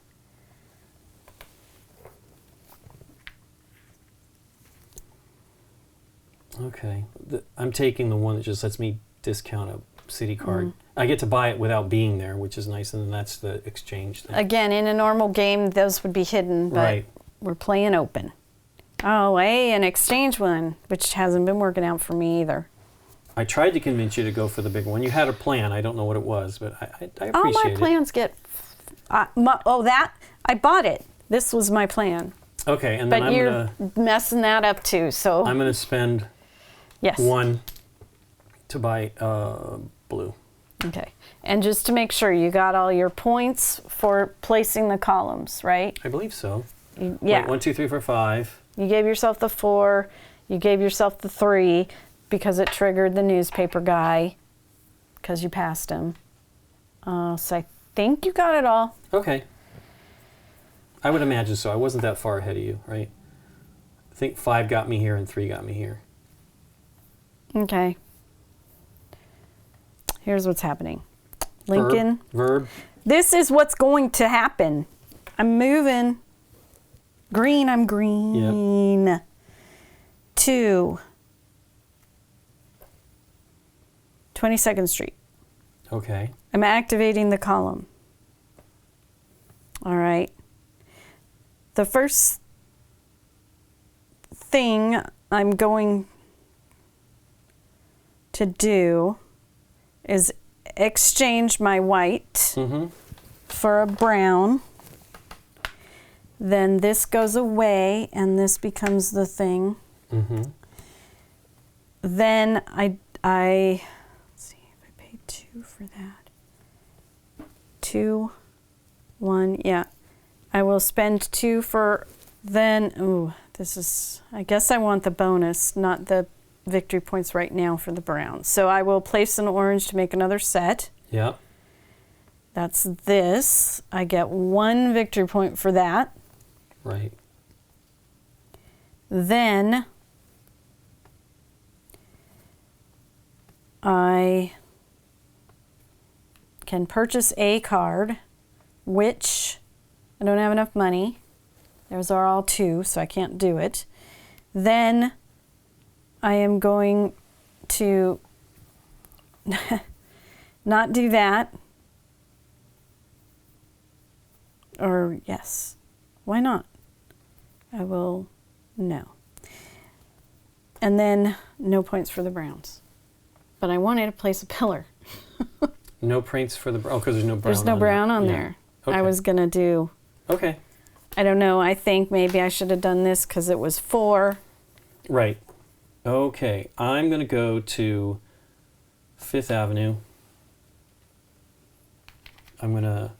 Okay. I'm taking the one that just lets me discount a city card. I get to buy it without being there, which is nice, and then that's the exchange thing. Again, in a normal game, those would be hidden, but Right. we're playing open. Oh, hey, an exchange one, which hasn't been working out for me either. I tried to convince you to go for the big one. You had a plan. I don't know what it was, but I appreciate All my it. plans get... I bought it. This was my plan. Okay, and then But you're messing that up too, so... I'm going to spend yes. 1 to buy blue. Okay. And just to make sure, you got all your points for placing the columns, right? I believe so. Yeah. Wait, 1, 2, 3, 4, 5. You gave yourself the 4. You gave yourself the 3 because it triggered the newspaper guy because you passed him. So I think you got it all. Okay. I would imagine so. I wasn't that far ahead of you, right? I think 5 got me here and 3 got me here. Okay. Here's what's happening. Lincoln. Verb. This is what's going to happen. I'm moving. Green, I'm green. Yep. 2. 22nd Street. Okay. I'm activating the column. All right. The first thing I'm going to do is exchange my white for a brown. Then this goes away and this becomes the thing. Then I let's see if I pay 2 for that. 2, 1, yeah. I will spend 2 for then, ooh, this is, I guess I want the bonus, not the victory points right now for the brown. So I will place an orange to make another set. Yep. That's this. I get 1 victory point for that. Right. Then I can purchase a card, which I don't have enough money. Those are all 2, so I can't do it. Then I am going to not do that. Or yes, why not? I will, no. And then no points for the browns. But I wanted to place a pillar. No prints for the because there's no brown. There's no brown on there. Okay. I was gonna do. Okay. I don't know. I think maybe I should have done this because it was 4. Right. Okay. I'm going to go to 5th Avenue. I'm going to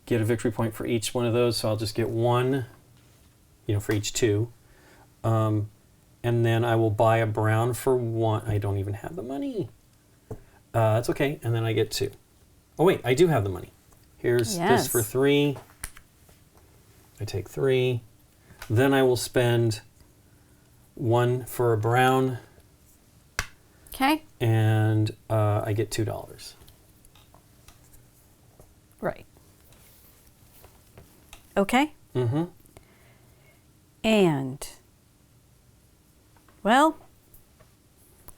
get a victory point for each one of those, so I'll just get 1, for each 2. And then I will buy a brown for 1. I don't even have the money. That's okay. And then I get 2. Oh, wait. I do have the money. Here's this for 3. I take 3. Then I will spend 1 for a brown. Okay. And I get $2. Right. Okay. Mm-hmm. And, well,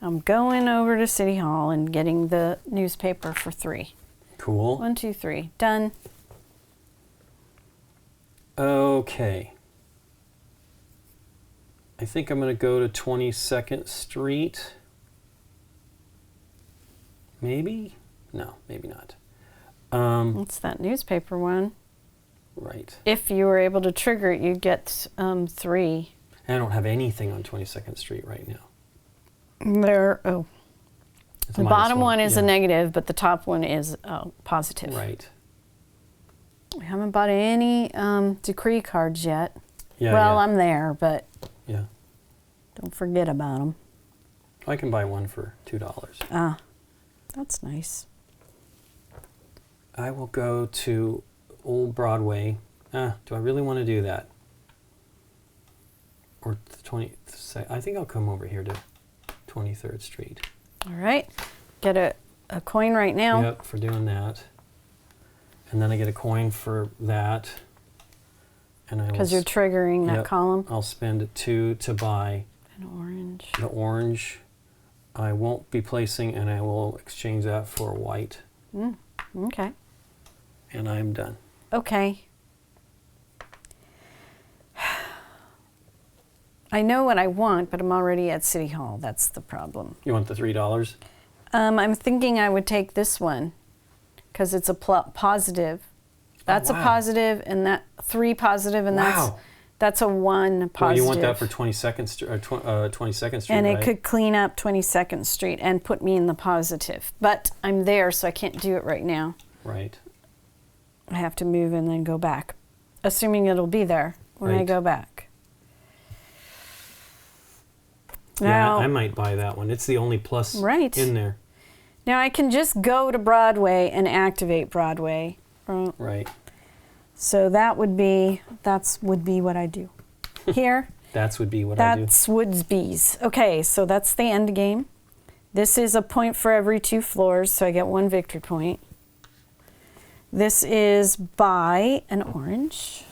I'm going over to City Hall and getting the newspaper for 3. Cool. 1, 2, 3. Done. Okay. I think I'm going to go to 22nd Street. Maybe? No, maybe not. What's that newspaper one? Right. If you were able to trigger it, you'd get 3. And I don't have anything on 22nd Street right now. It's a the bottom one is a yeah. negative, but the top one is positive. Right. We haven't bought any decree cards yet. Yeah. Well, yeah. I'm there, but Yeah. don't forget about them. I can buy 1 for $2. Ah, that's nice. I will go to Old Broadway. Do I really want to do that? Or 20? I think I'll come over here to 23rd Street. All right. Get a coin right now. Yep, for doing that. And then I get a coin for that. And I will Because you're triggering that column. I'll spend 2 to buy An orange. the orange. I won't be placing, and I will exchange that for white. Okay. And I'm done. Okay. I know what I want, but I'm already at City Hall. That's the problem. You want the $3? I'm thinking I would take this one because it's a positive. That's wow. a positive, and that 3 positive, and Wow. that's a 1 positive. Well, you want that for 22nd Street, 22nd Street, and right? it could clean up 22nd Street and put me in the positive. But I'm there, so I can't do it right now. Right. I have to move and then go back, assuming it'll be there when I Right. go back. Yeah, Now, I might buy that one. It's the only plus Right. in there. now I can just go to Broadway and activate Broadway. Right. So that would be what I do. Here, That would be what I do. that's Woodsby's. Okay, so that's the end game. This is a point for every 2 floors, so I get 1 victory point. This is buy an orange.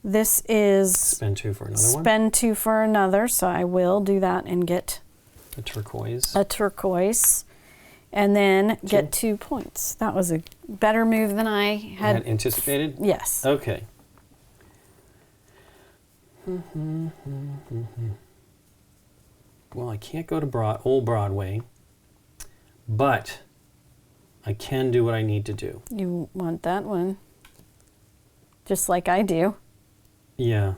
This is Spend 2 for another one. spend 2 for another, so I will do that and get A turquoise. a turquoise. And then get 2 points. That was a better move than I Had anticipated? Yes. Okay. Well, I can't go to Old Broadway, but I can do what I need to do. You want that one. Just like I do. Yeah.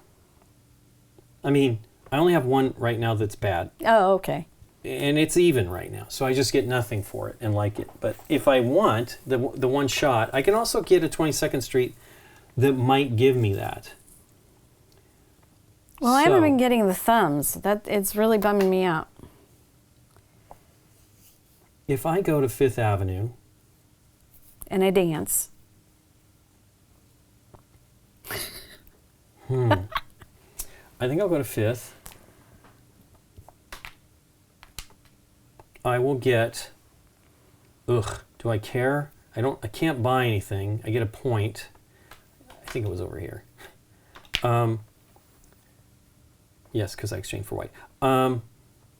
I mean, I only have one right now that's bad. Oh, okay. And it's even right now, so I just get nothing for it and like it. But if I want the one shot, I can also get a 22nd Street that might give me that. Well, I haven't been getting the thumbs. It's really bumming me out. If I go to 5th Avenue, And I dance. I think I'll go to 5th. I will get, do I care? I can't buy anything. I get a point. I think it was over here. Yes, because I exchanged for white. I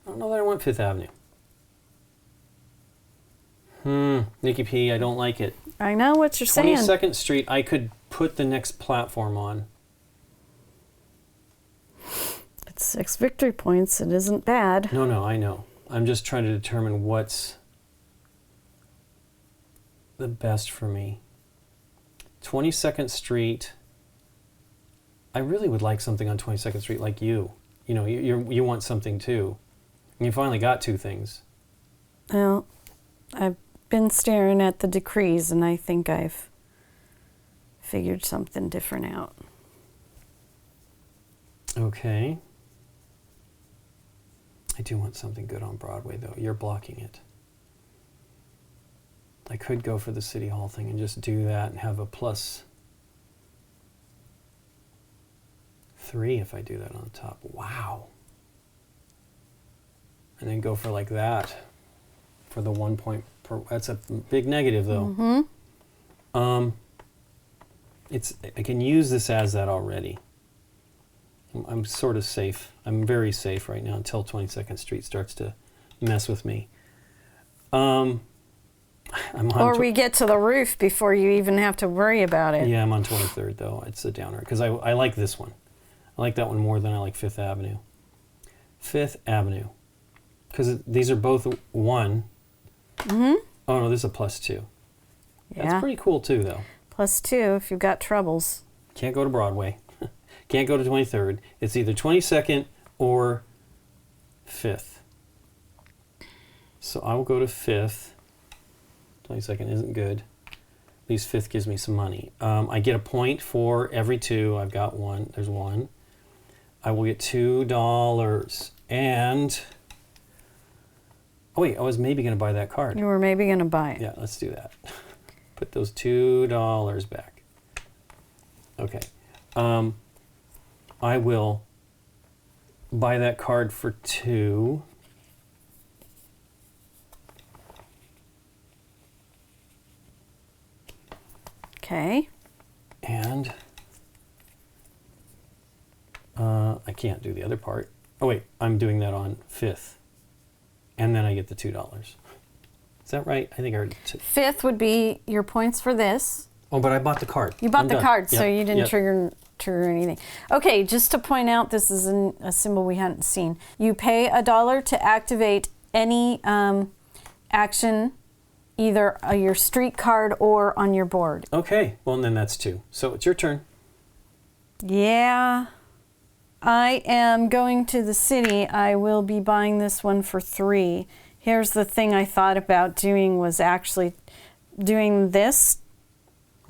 don't know that I want 5th Avenue. Nikki P, I don't like it. I know what you're saying. 22nd Street, I could put the next platform on. It's 6 victory points. It isn't bad. No, I know. I'm just trying to determine what's the best for me. 22nd Street. I really would like something on 22nd Street like you. You know, you want something too. And you finally got two things. Well, I've been staring at the decrees, and I think I've figured something different out. Okay. I do want something good on Broadway, though. You're blocking it. I could go for the City Hall thing and just do that and have a +3 if I do that on top. Wow. And then go for like that for the 1 point per. That's a big negative, though. Mm-hmm. I can use this as that already. I'm sort of safe. I'm very safe right now until 22nd Street starts to mess with me. I'm on or we get to the roof before you even have to worry about it. Yeah, I'm on 23rd, though. It's a downer. Because I like this one. I like that one more than I like 5th Avenue. 5th Avenue. Because these are both 1. Mm-hmm. Oh, no, this is a +2. Yeah. That's pretty cool, too, though. +2 if you've got troubles. Can't go to Broadway. Can't go to 23rd. It's either 22nd or 5th. So I will go to 5th. 22nd isn't good. At least 5th gives me some money. I get a point for every 2. I've got 1. There's 1. I will get $2. And... oh, wait. I was maybe going to buy that card. You were maybe going to buy it. Yeah, let's do that. Put those $2 back. Okay. I will buy that card for 2. Okay. And I can't do the other part. Oh, wait. I'm doing that on 5th. And then I get the $2. Is that right? I think I already... 5th would be your points for this. Oh, but I bought the card. You bought the card, so yep. you didn't trigger anything. Okay, just to point out, this is a symbol we hadn't seen. You pay $1 to activate any action, either your street card or on your board. Okay, well, then that's 2. So it's your turn. Yeah, I am going to the city. I will be buying this one for 3. Here's the thing I thought about doing was actually doing this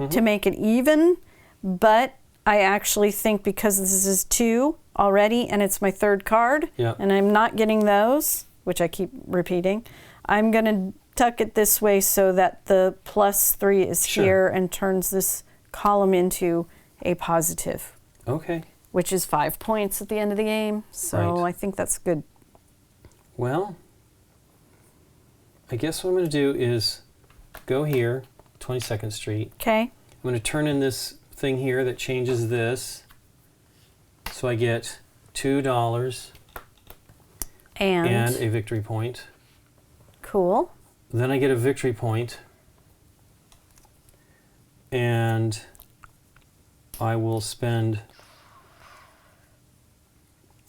to make it even, but I actually think because this is 2 already and it's my 3rd card, and I'm not getting those, which I keep repeating, I'm going to tuck it this way so that the +3 is here and turns this column into a positive. Okay. Which is 5 points at the end of the game. So I think that's good. Well, I guess what I'm going to do is go here, 22nd Street. Okay. I'm going to turn in this thing here that changes this. So I get $2 and a victory point. Cool. Then I get a victory point, and I will spend,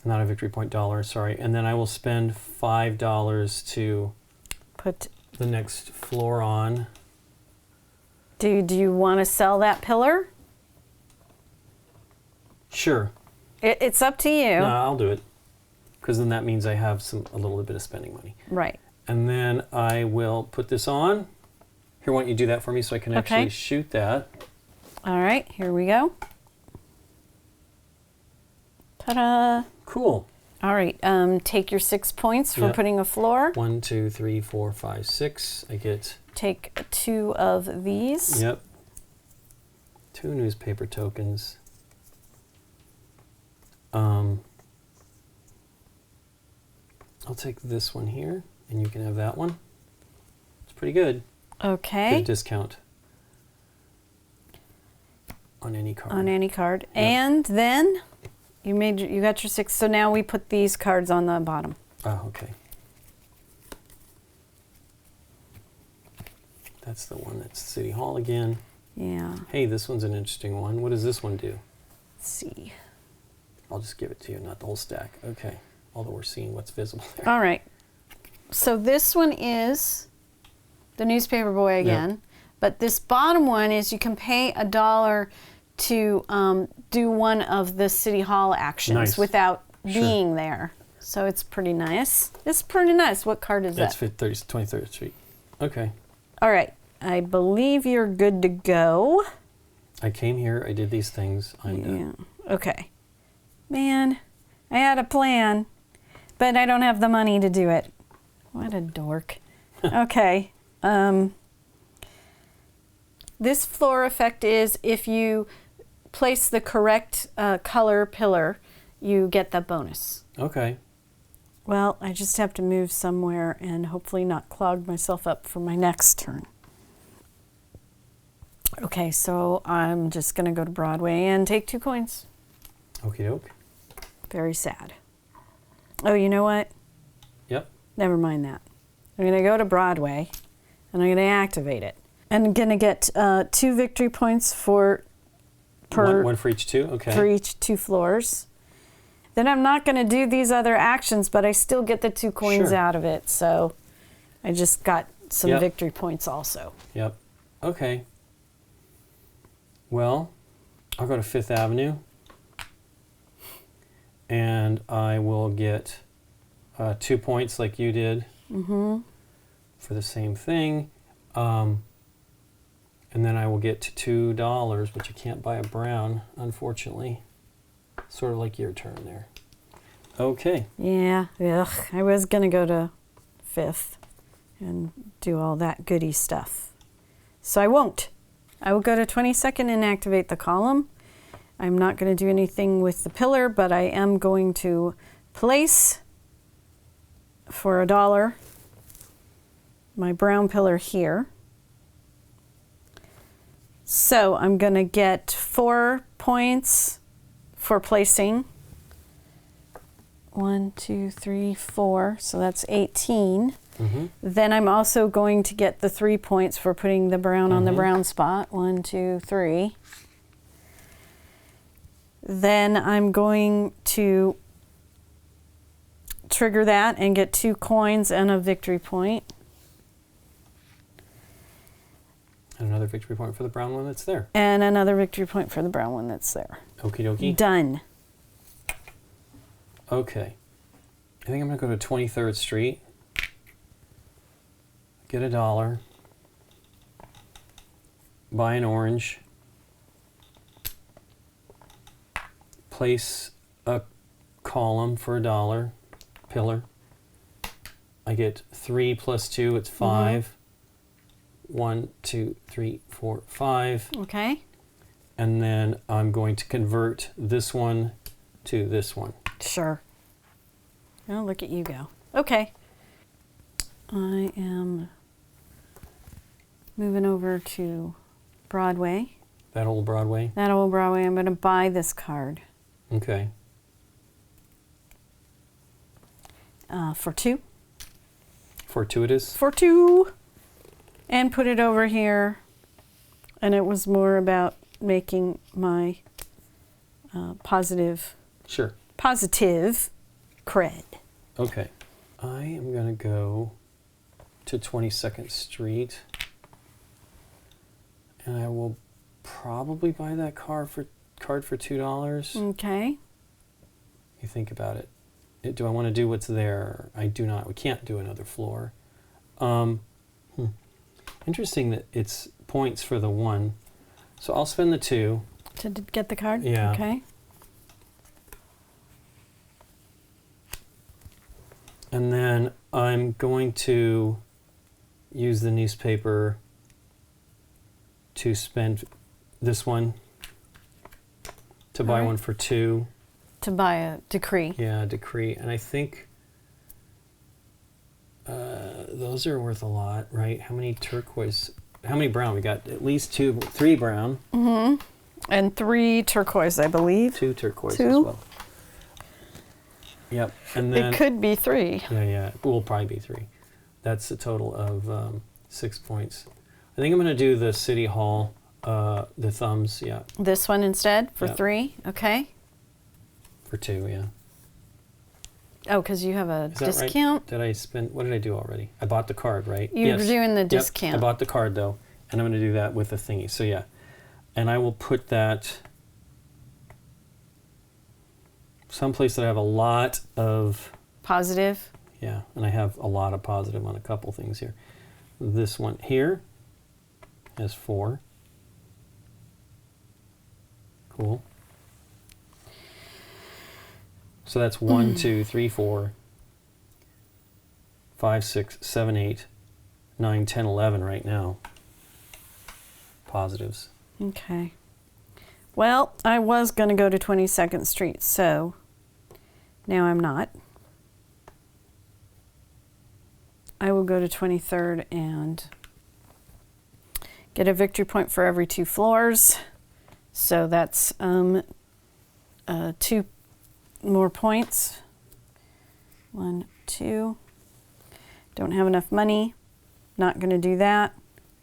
not a victory point dollar, sorry, and then I will spend $5 to put the next floor on. Do you want to sell that pillar? Sure. It's up to you. No, I'll do it, because then that means I have a little bit of spending money. Right. And then I will put this on. Here, why don't you do that for me so I can actually shoot that. All right, here we go. Ta-da. Cool. All right, take your 6 points for putting a floor. 1, 2, 3, 4, 5, 6. I get... Take 2 of these. Yep. 2 newspaper tokens. I'll take this one here, and you can have that one. It's pretty good. Okay. Good discount on any card. On any card. Yep. And then you got your 6. So now we put these cards on the bottom. Oh, okay. That's the one that's City Hall again. Yeah. Hey, this one's an interesting one. What does this one do? Let's see. I'll just give it to you, not the whole stack. Okay. Although we're seeing what's visible there. All right. So this one is the newspaper boy again. Yep. But this bottom one is you can pay $1 to do one of the City Hall actions Nice. without Sure. being there. So it's pretty nice. It's pretty nice. What card is That's that? 23rd Street. Okay. All right. I believe you're good to go. I came here. I did these things. I'm done. Yeah. Okay. Man, I had a plan, but I don't have the money to do it. What a dork. Okay. This floor effect is if you place the correct color pillar, you get the bonus. Okay. Well, I just have to move somewhere and hopefully not clog myself up for my next turn. Okay, so I'm just going to go to Broadway and take 2 coins. Okie doke. Very sad. Oh, you know what? Yep. Never mind that. I'm going to go to Broadway and I'm going to activate it. And I'm going to get 2 victory points for One for each 2? Okay. for each 2 floors. Then I'm not going to do these other actions, but I still get the 2 coins Sure. out of it. So I just got some Yep. victory points also. Yep. Okay. Well, I'll go to 5th Avenue. And I will get 2 points like you did for the same thing. And then I will get $2, which I can't buy a brown, unfortunately. Sort of like your turn there. Okay. Yeah, ugh. I was going to go to 5th and do all that goody stuff. So I won't. I will go to 22nd and activate the column. I'm not going to do anything with the pillar, but I am going to place for $1 my brown pillar here. So I'm going to get 4 points for placing. 1, 2, 3, 4. So that's 18. Then I'm also going to get the 3 points for putting the brown on the brown spot. 1, 2, 3. Then I'm going to trigger that and get 2 coins and a victory point. And another victory point for the brown one that's there. And another victory point for the brown one that's there. Okie dokie. Done. Okay. I think I'm going to go to 23rd Street. Get $1. Buy an orange. Place a column for $1. Pillar. I get 3 plus 2, it's 5. 1, 2, 3, 4, 5. Okay. And then I'm going to convert this one to this one. Sure. Oh, look at you go. Okay. I am moving over to Broadway. That old Broadway. That old Broadway. I'm going to buy this card Okay. for 2. Fortuitous. For 2. And put it over here. And it was more about making my positive Sure. cred. Okay. I am going to go to 22nd Street. And I will probably buy that card for $2. Okay. You think about it. Do I want to do what's there? I do not. We can't do another floor. Interesting that it's points for the 1. So I'll spend the 2. To get the card? Yeah. Okay. And then I'm going to use the newspaper to spend this one to buy Alright. one for 2. To buy a decree. Yeah, decree. And I think those are worth a lot, right? How many turquoise? How many brown? We got at least 3 brown. And 3 turquoise, I believe. 2 turquoise 2? as well. Yep. And then It could be 3. yeah, it will probably be 3. That's a total of 6 points. I think I'm going to do the City Hall, the thumbs, yeah, This one instead for Yeah. 3. Okay. for 2, yeah. Oh, because you have a Is that right? discount. Did I spend, what did I do already? I bought the card, right? You're doing the Yep, discount. I bought the card though. And I'm going to do that with the thingy. So yeah. And I will put that someplace that I have a lot of... Positive. Yeah, and I have a lot of positive on a couple things here. This one here has 4. Cool. So that's 1, 2, 3, 4, 5, 6, 7, 8, 9, 10, 11 right now. Positives. Okay. Well, I was going to go to 22nd Street, so now I'm not. I will go to 23rd and get a victory point for every 2 floors. So that's 2 more points. 1, 2. Don't have enough money. Not going to do that.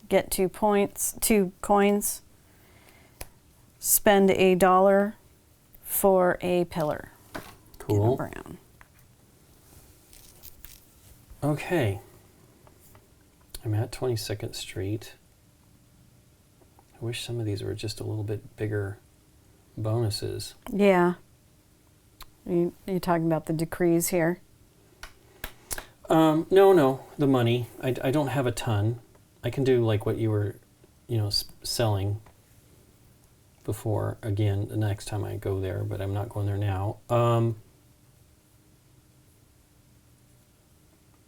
Get 2 points, 2 coins. Spend $1 for a pillar. Cool. In brown. Okay. I'm at 22nd Street. I wish some of these were just a little bit bigger bonuses. Yeah. You're talking about the decrees here? No, the money. I don't have a ton. I can do like what you were, selling before, again, the next time I go there, but I'm not going there now.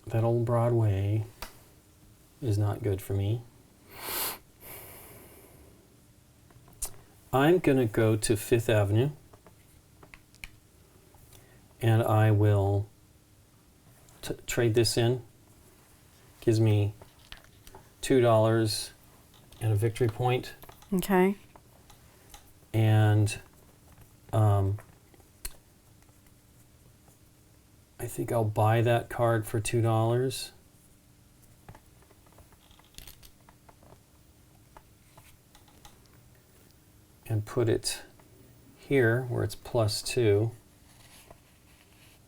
That old Broadway is not good for me. I'm going to go to 5th Avenue, and I will trade this in. Gives me $2 and a victory point. Okay. And I think I'll buy that card for $2. And put it here where it's +2.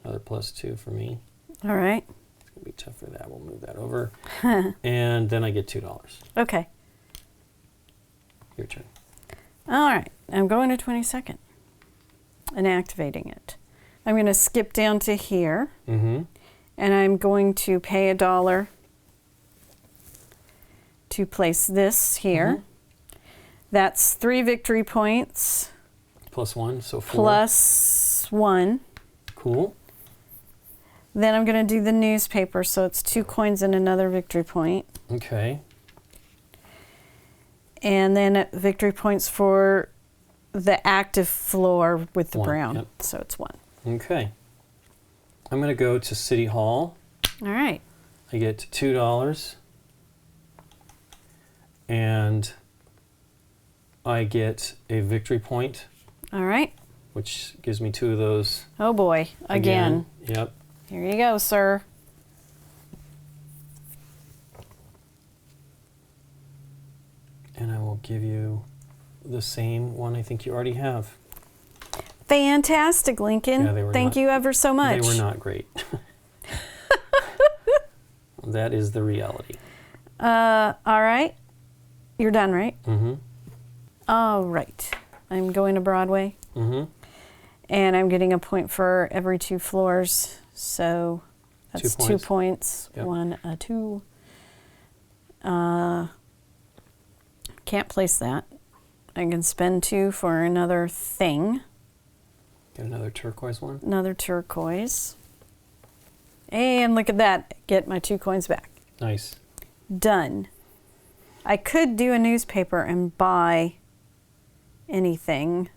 Another +2 for me. All right. It's going to be tough for that. We'll move that over. And then I get $2. Okay. Your turn. All right. I'm going to 22nd and activating it. I'm going to skip down to here. Mm-hmm. And I'm going to pay $1 to place this here. Mm-hmm. That's 3 victory points. +1, so 4. +1. Cool. Then I'm going to do the newspaper, so it's 2 coins and another victory point. Okay. And then victory points for the active floor with the 1, brown. yep. So it's 1. Okay. I'm going to go to City Hall. All right. I get $2. And I get a victory point, All right. which gives me 2 of those. Oh boy. Again. Yep. Here you go, sir. And I will give you the same one I think you already have. Fantastic, Lincoln. Yeah, they were Thank not- you ever so much. They were not great. That is the reality. All right. You're done, right? Mm-hmm. All right. I'm going to Broadway. Mm-hmm. And I'm getting a point for every 2 floors. So that's 2 2 points. points. Yep. 1, 2. Can't place that. I can spend 2 for another thing. Get another turquoise one. Another turquoise. And look at that. Get my 2 coins back. Nice. Done. I could do a newspaper and buy anything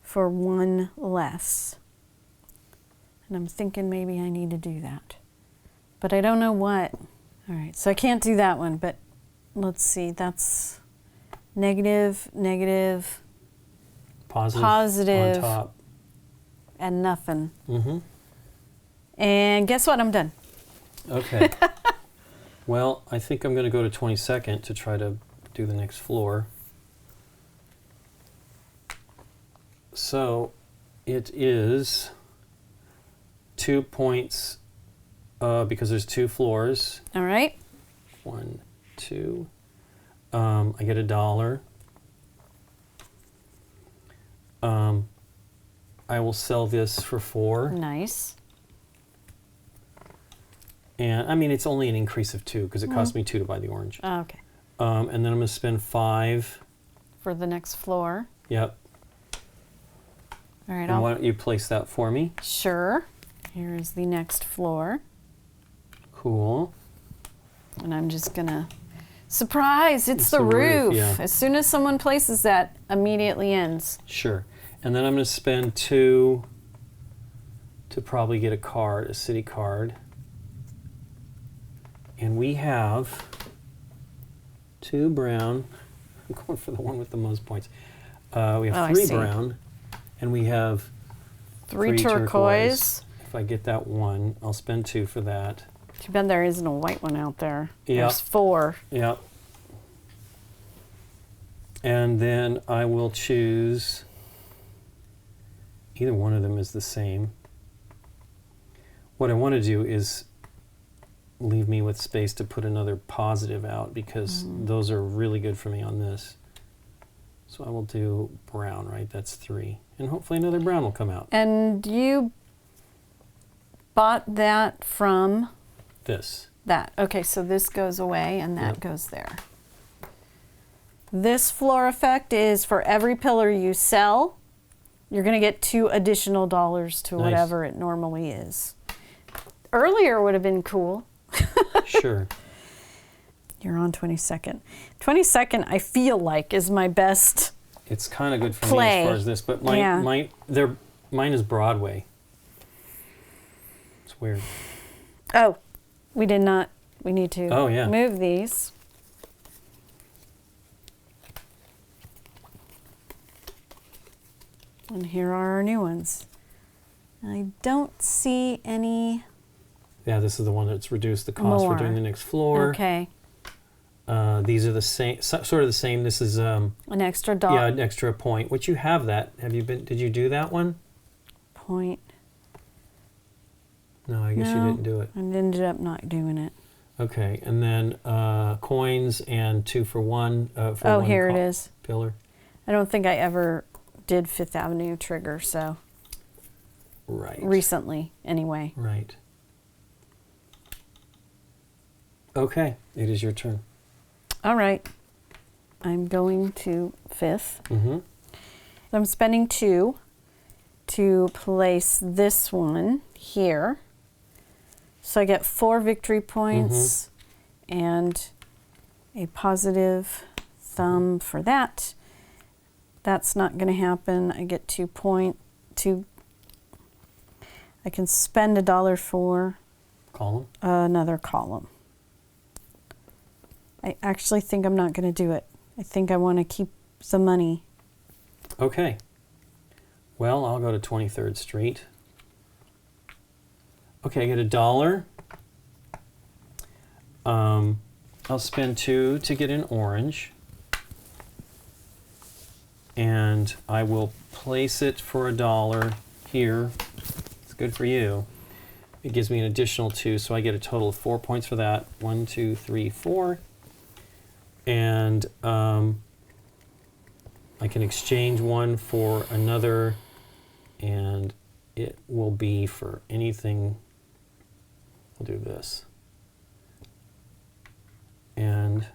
for 1 less. And I'm thinking maybe I need to do that. But I don't know what. All right, so I can't do that one, but let's see. That's negative, negative, positive on top. and nothing. Mm-hmm. And guess what? I'm done. Okay. Well, I think I'm going to go to 22nd to try to do the next floor. So it is 2 points because there's 2 floors. All right. 1, 2, I get $1. I will sell this for $4. Nice. And I mean, it's only an increase of 2 because it cost me 2 to buy the orange. Oh, okay. And then I'm going to spend 5. For the next floor. Yep. All right. And why don't you place that for me? Sure. Here is the next floor. Cool. And I'm just going to... Surprise! It's the the roof. roof, yeah. As soon as someone places that, immediately ends. Sure. And then I'm going to spend 2 to probably get a card, a city card. And we have 2 brown. I'm going for the one with the most points. We have 3 brown. And we have 3 turquoise. If I get that one, I'll spend 2 for that. Too bad there isn't a white one out there. Yep. There's 4. Yep. And then I will choose, either one of them is the same. What I want to do is leave me with space to put another positive out because those are really good for me on this. So I will do brown, right? That's 3. And hopefully another brown will come out. And you bought that from... This. That. Okay, so this goes away and that goes there. This floor effect is for every pillar you sell, you're going to get $2 additional to whatever it normally is. Earlier would have been cool. Sure. You're on 22nd. 22nd, I feel like, is my best. It's kind of good for play. me as far as this, but mine is Broadway. It's weird. Oh, we did not. We need to move these. And here are our new ones. I don't see any. Yeah, this is the one that's reduced the cost for doing the next floor. Okay. These are the same, sort of the same. This is an extra $1. Yeah, an extra point. Which you have that. Have you been? Did you do that one? Point. No, I guess you didn't do it. I ended up not doing it. Okay, and then coins and 2 for 1. Oh, here it is. Pillar. I don't think I ever did Fifth Avenue trigger, so. Right. Recently, anyway. Right. Okay, it is your turn. All right. I'm going to 5th. Mm-hmm. I'm spending 2 to place this one here. So I get 4 victory points and a positive thumb for that. That's not going to happen. I get 2 points. I can spend $1 for column. Another column. I actually think I'm not going to do it. I think I want to keep the money. Okay. Well, I'll go to 23rd Street. Okay, I get $1. I'll spend 2 to get an orange. And I will place it for $1 here. It's good for you. It gives me an additional 2, so I get a total of 4 points for that. 1, 2, 3, 4. And I can exchange one for another, and it will be for anything. We'll do this. And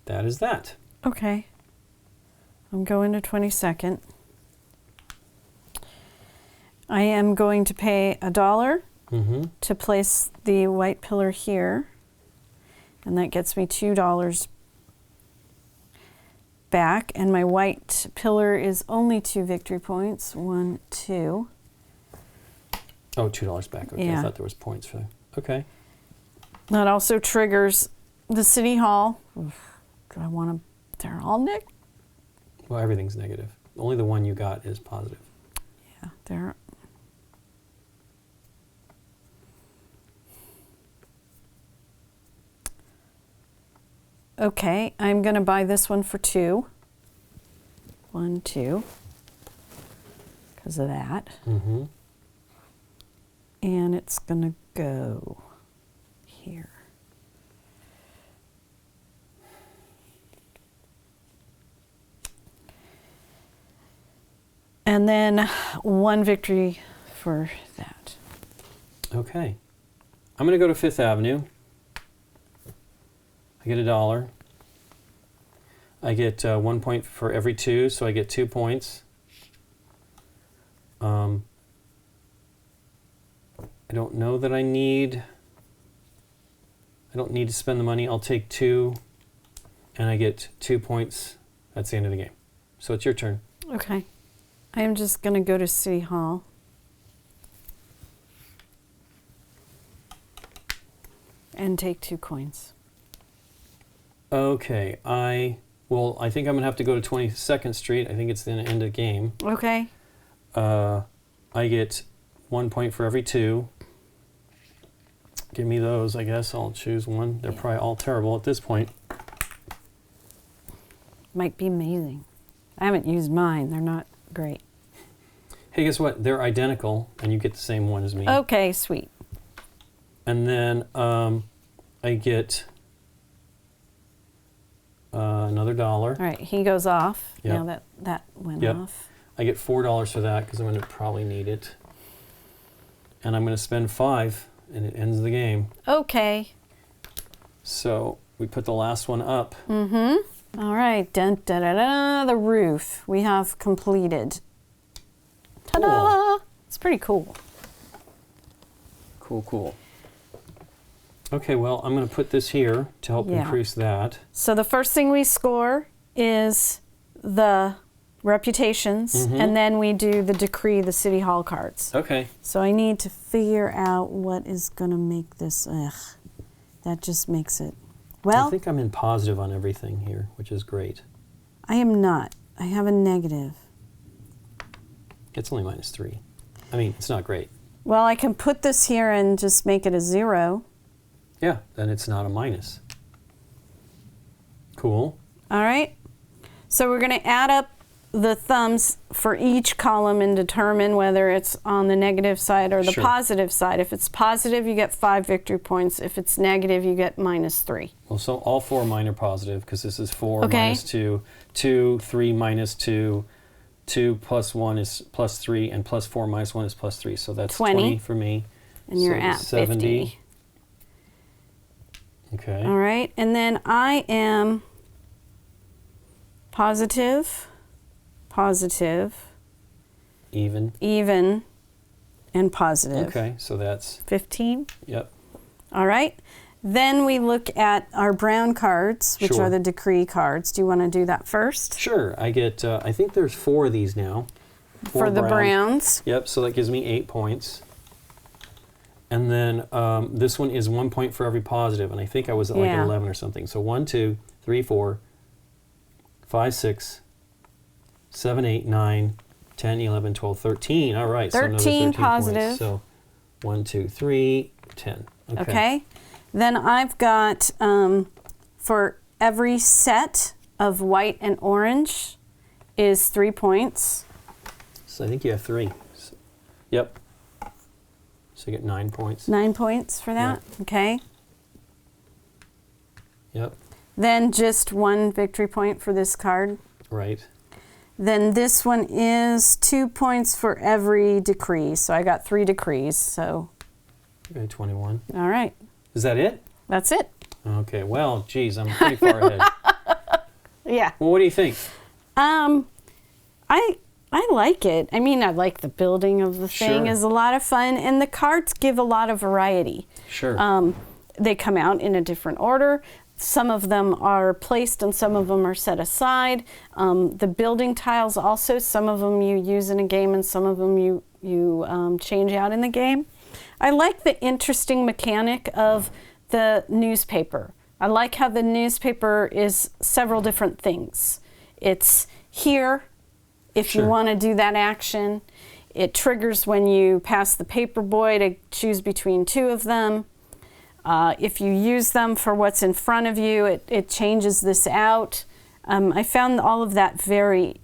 that is that. Okay. I'm going to 22nd. I am going to pay $1 to place the white pillar here. And that gets me $2 back. And my white pillar is only 2 victory points. 1, 2. Oh, $2 back. Okay, Yeah. I thought there was points for that. Okay. That also triggers the City Hall. Do I want to... They're all negative? Well, everything's negative. Only the one you got is positive. Yeah, they're... Okay, I'm going to buy this one for 2. 1, 2. Because of that. Mm-hmm. And it's going to go here. And then 1 victory for that. Okay. I'm going to go to Fifth Avenue. I get $1. I get 1 point for every 2, so I get 2 points. I don't know that I don't need to spend the money. I'll take 2, and I get 2 points. That's the end of the game. So it's your turn. Okay. I am just going to go to City Hall. And take 2 coins. Okay, I think I'm going to have to go to 22nd Street. I think it's the end of the game. Okay. I get 1 point for every 2. Give me those, I guess. I'll choose one. They're probably all terrible at this point. Might be amazing. I haven't used mine. They're not great. Hey, guess what? They're identical, and you get the same one as me. Okay, sweet. And then I get another $1. All right, he goes off. Yep. Now that went Yep. off. I get $4 for that because I'm going to probably need it. And I'm going to spend 5, and it ends the game. Okay. So we put the last one up. Mm-hmm. All right. Dun, da, da, da, the roof we have completed. Ta-da! Cool. It's pretty cool. Cool, cool. Okay, well, I'm going to put this here to help increase that. So the first thing we score is the reputations, and then we do the decree, the City Hall cards. Okay. So I need to figure out what is going to make this, that just makes it, well. I think I'm in positive on everything here, which is great. I am not. I have a negative. It's only -3. I mean, it's not great. Well, I can put this here and just make it a 0. Yeah, then it's not a minus. Cool. All right. So we're going to add up the thumbs for each column and determine whether it's on the negative side or the positive side. If it's positive, you get 5 victory points. If it's negative, you get -3. Well, so all 4 of mine are positive because this is 4 Okay. minus 2, 2, 3 minus 2, 2 plus 1 is +3, and +4 minus 1 is +3. So that's 20 for me. And you're So at 70. 50. Okay. All right. And then I am positive, Even. and positive. Okay, so that's, 15. yep. All right. Then we look at our brown cards, which Sure. are the decree cards. Do you want to do that first? Sure, I get, I think there's 4 of these now. 4 For the brown. browns. Yep, so that gives me 8 points. And then this one is 1 point for every positive, and I think I was at like 11 or something. So 1, 2, 3, 4, 5, 6, 7, 8, 9, 10, 11, 12, 13. All right, 13 so another 13 positive. points. So 1, 2, 3, 10. Okay. Then I've got, for every set of white and orange is 3 points. So I think you have 3. So, yep. So you get 9 points. 9 points for that. Yeah. Okay. Yep. Then just 1 victory point for this card. Right. Then this one is 2 points for every decree. So I got 3 decrees. So. Okay, 21. All right. Is that it? That's it. Okay, well, geez, I'm pretty far ahead. Yeah. Well, what do you think? I like it. I mean, I like the building of the thing is a lot of fun, and the cards give a lot of variety. Sure. They come out in a different order. Some of them are placed and some of them are set aside. The building tiles also, some of them you use in a game and some of them you change out in the game. I like the interesting mechanic of the newspaper. I like how the newspaper is several different things. It's here if you want to do that action. It triggers when you pass the paper boy to choose between 2 of them. If you use them for what's in front of you, it changes this out. I found all of that very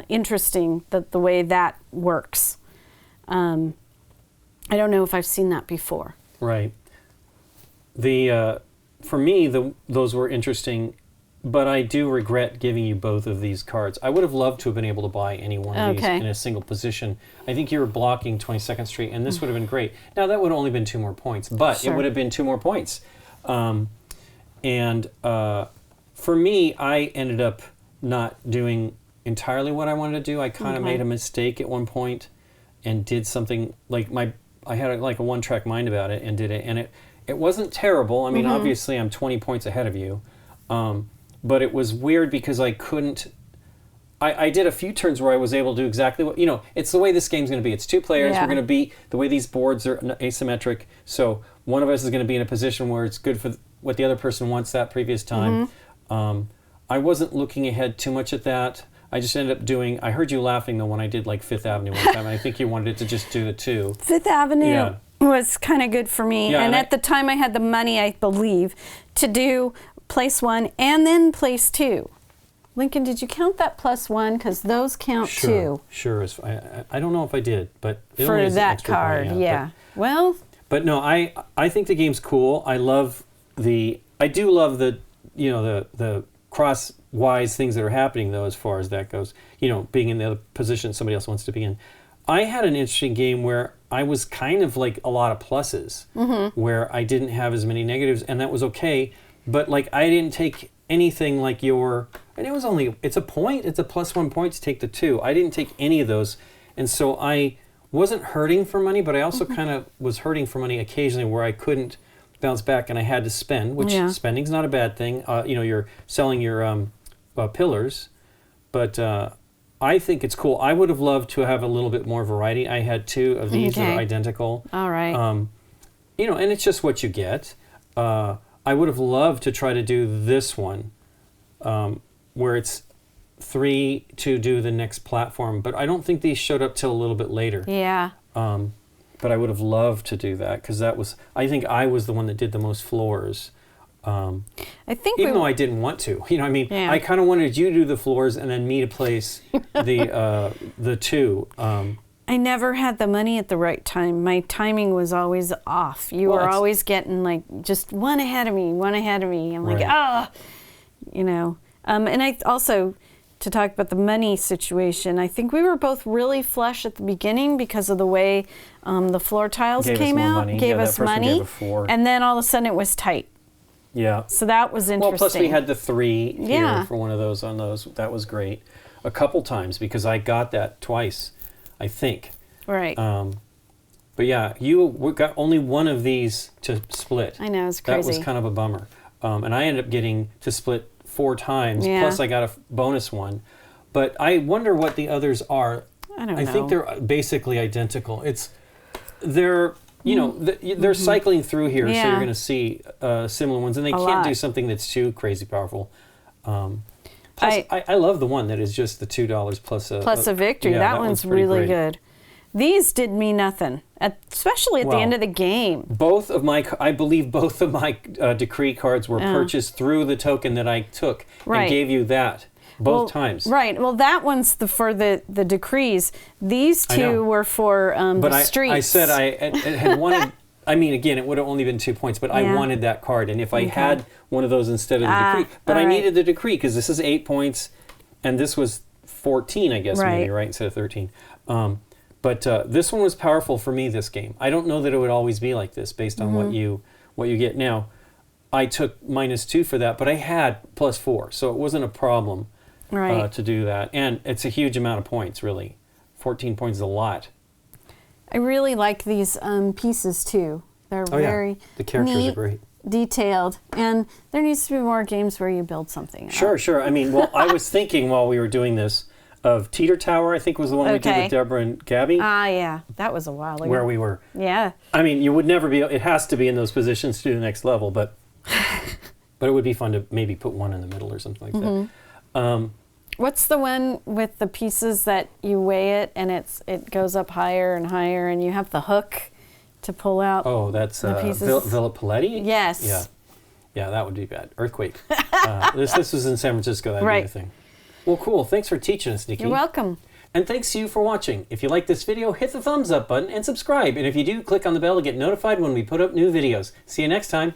interesting, the way that works. I don't know if I've seen that before. Right. For me, those were interesting but I do regret giving you both of these cards. I would have loved to have been able to buy any one of these in a single position. I think you were blocking 22nd Street, and this would have been great. Now, that would have only been 2 more points, but it would have been 2 more points. For me, I ended up not doing entirely what I wanted to do. I kind of made a mistake at one point and did something like I had a 1-track mind about it and did it, and it wasn't terrible. I mean, obviously I'm 20 points ahead of you, but it was weird because I couldn't. I did a few turns where I was able to do exactly what, it's the way this game's going to be. It's 2 players. We're going to be, the way these boards are asymmetric, so one of us is going to be in a position where it's good for what the other person wants that previous time. I wasn't looking ahead too much at that. I just ended up doing, I heard you laughing though when I did like 5th Avenue one time, and I think you wanted it to just do the 2. 5th Avenue was kind of good for me, and at the time I had the money, I believe, to do place 1 and then place 2. Lincoln, did you count that +1? Because those count too. Sure. I don't know if I did, but it for only is that extra card, point, But no, I think the game's cool. I do love the crosswise things that are happening though, as far as that goes. Being in the other position somebody else wants to be in. I had an interesting game where I was kind of like a lot of pluses, where I didn't have as many negatives, and that was okay. But like I didn't take anything like and it's a point. It's a +1 point to take the 2. I didn't take any of those, and so I wasn't hurting for money, but I also kind of was hurting for money occasionally where I couldn't bounce back and I had to spend, which spending's not a bad thing. You're selling your pillars, but I think it's cool. I would have loved to have a little bit more variety. I had 2 of these that are identical. All right. And it's just what you get. I would have loved to try to do this one, where it's 3 to do the next platform, but I don't think these showed up till a little bit later. Yeah. But I would have loved to do that because I think I was the one that did the most floors. I think even though I didn't want to, I kind of wanted you to do the floors and then me to place the 2. I never had the money at the right time. My timing was always off. You were always getting like just one ahead of me. I'm like, and I also, to talk about the money situation, I think we were both really flush at the beginning because of the way the floor tiles came out. Gave us money. And then all of a sudden it was tight. Yeah. So that was interesting. Well, plus we had the 3 here for one of those on those. That was great. A couple times because I got that twice, I think. Right. But yeah, you got only one of these to split. I know, it's crazy. That was kind of a bummer. And I ended up getting to split 4 times, plus I got a bonus one. But I wonder what the others are. I don't know. I think they're basically identical. They're cycling through here, so you're going to see similar ones, and they can't do something that's too crazy powerful. Plus, I love the one that is just the $2 plus a victory. That one's really good. These did me nothing, especially at the end of the game. I believe both of my decree cards were purchased through the token that I took and gave you that both times. Right. Well, that one's for the decrees. These 2 were for the streets. I said I had wanted. I mean, again, it would have only been 2 points, but I wanted that card, and if I had one of those instead of the decree, but I needed the decree because this is 8 points, and this was 14, I guess, maybe instead of 13. But this one was powerful for me, this game. I don't know that it would always be like this based on what you get. Now, I took -2 for that, but I had +4, so it wasn't a problem to do that. And it's a huge amount of points, really. 14 points is a lot. I really like these pieces, too. They're very the characters neat, are great. Detailed, and there needs to be more games where you build something. Sure. I mean, I was thinking while we were doing this, of Teeter Tower, I think was the one we did with Deborah and Gabby. Yeah. That was a while ago. Where we were. Yeah. I mean, you would never be, it has to be in those positions to do the next level, but it would be fun to maybe put one in the middle or something like that. What's the one with the pieces that you weigh it and it goes up higher and higher and you have the hook to pull out? Oh, that's Villa Paletti? Yes. Yeah, that would be bad. Earthquake. This was in San Francisco, that kind of thing. Well, cool. Thanks for teaching us, Nikki. You're welcome. And thanks to you for watching. If you like this video, hit the thumbs up button and subscribe. And if you do, click on the bell to get notified when we put up new videos. See you next time.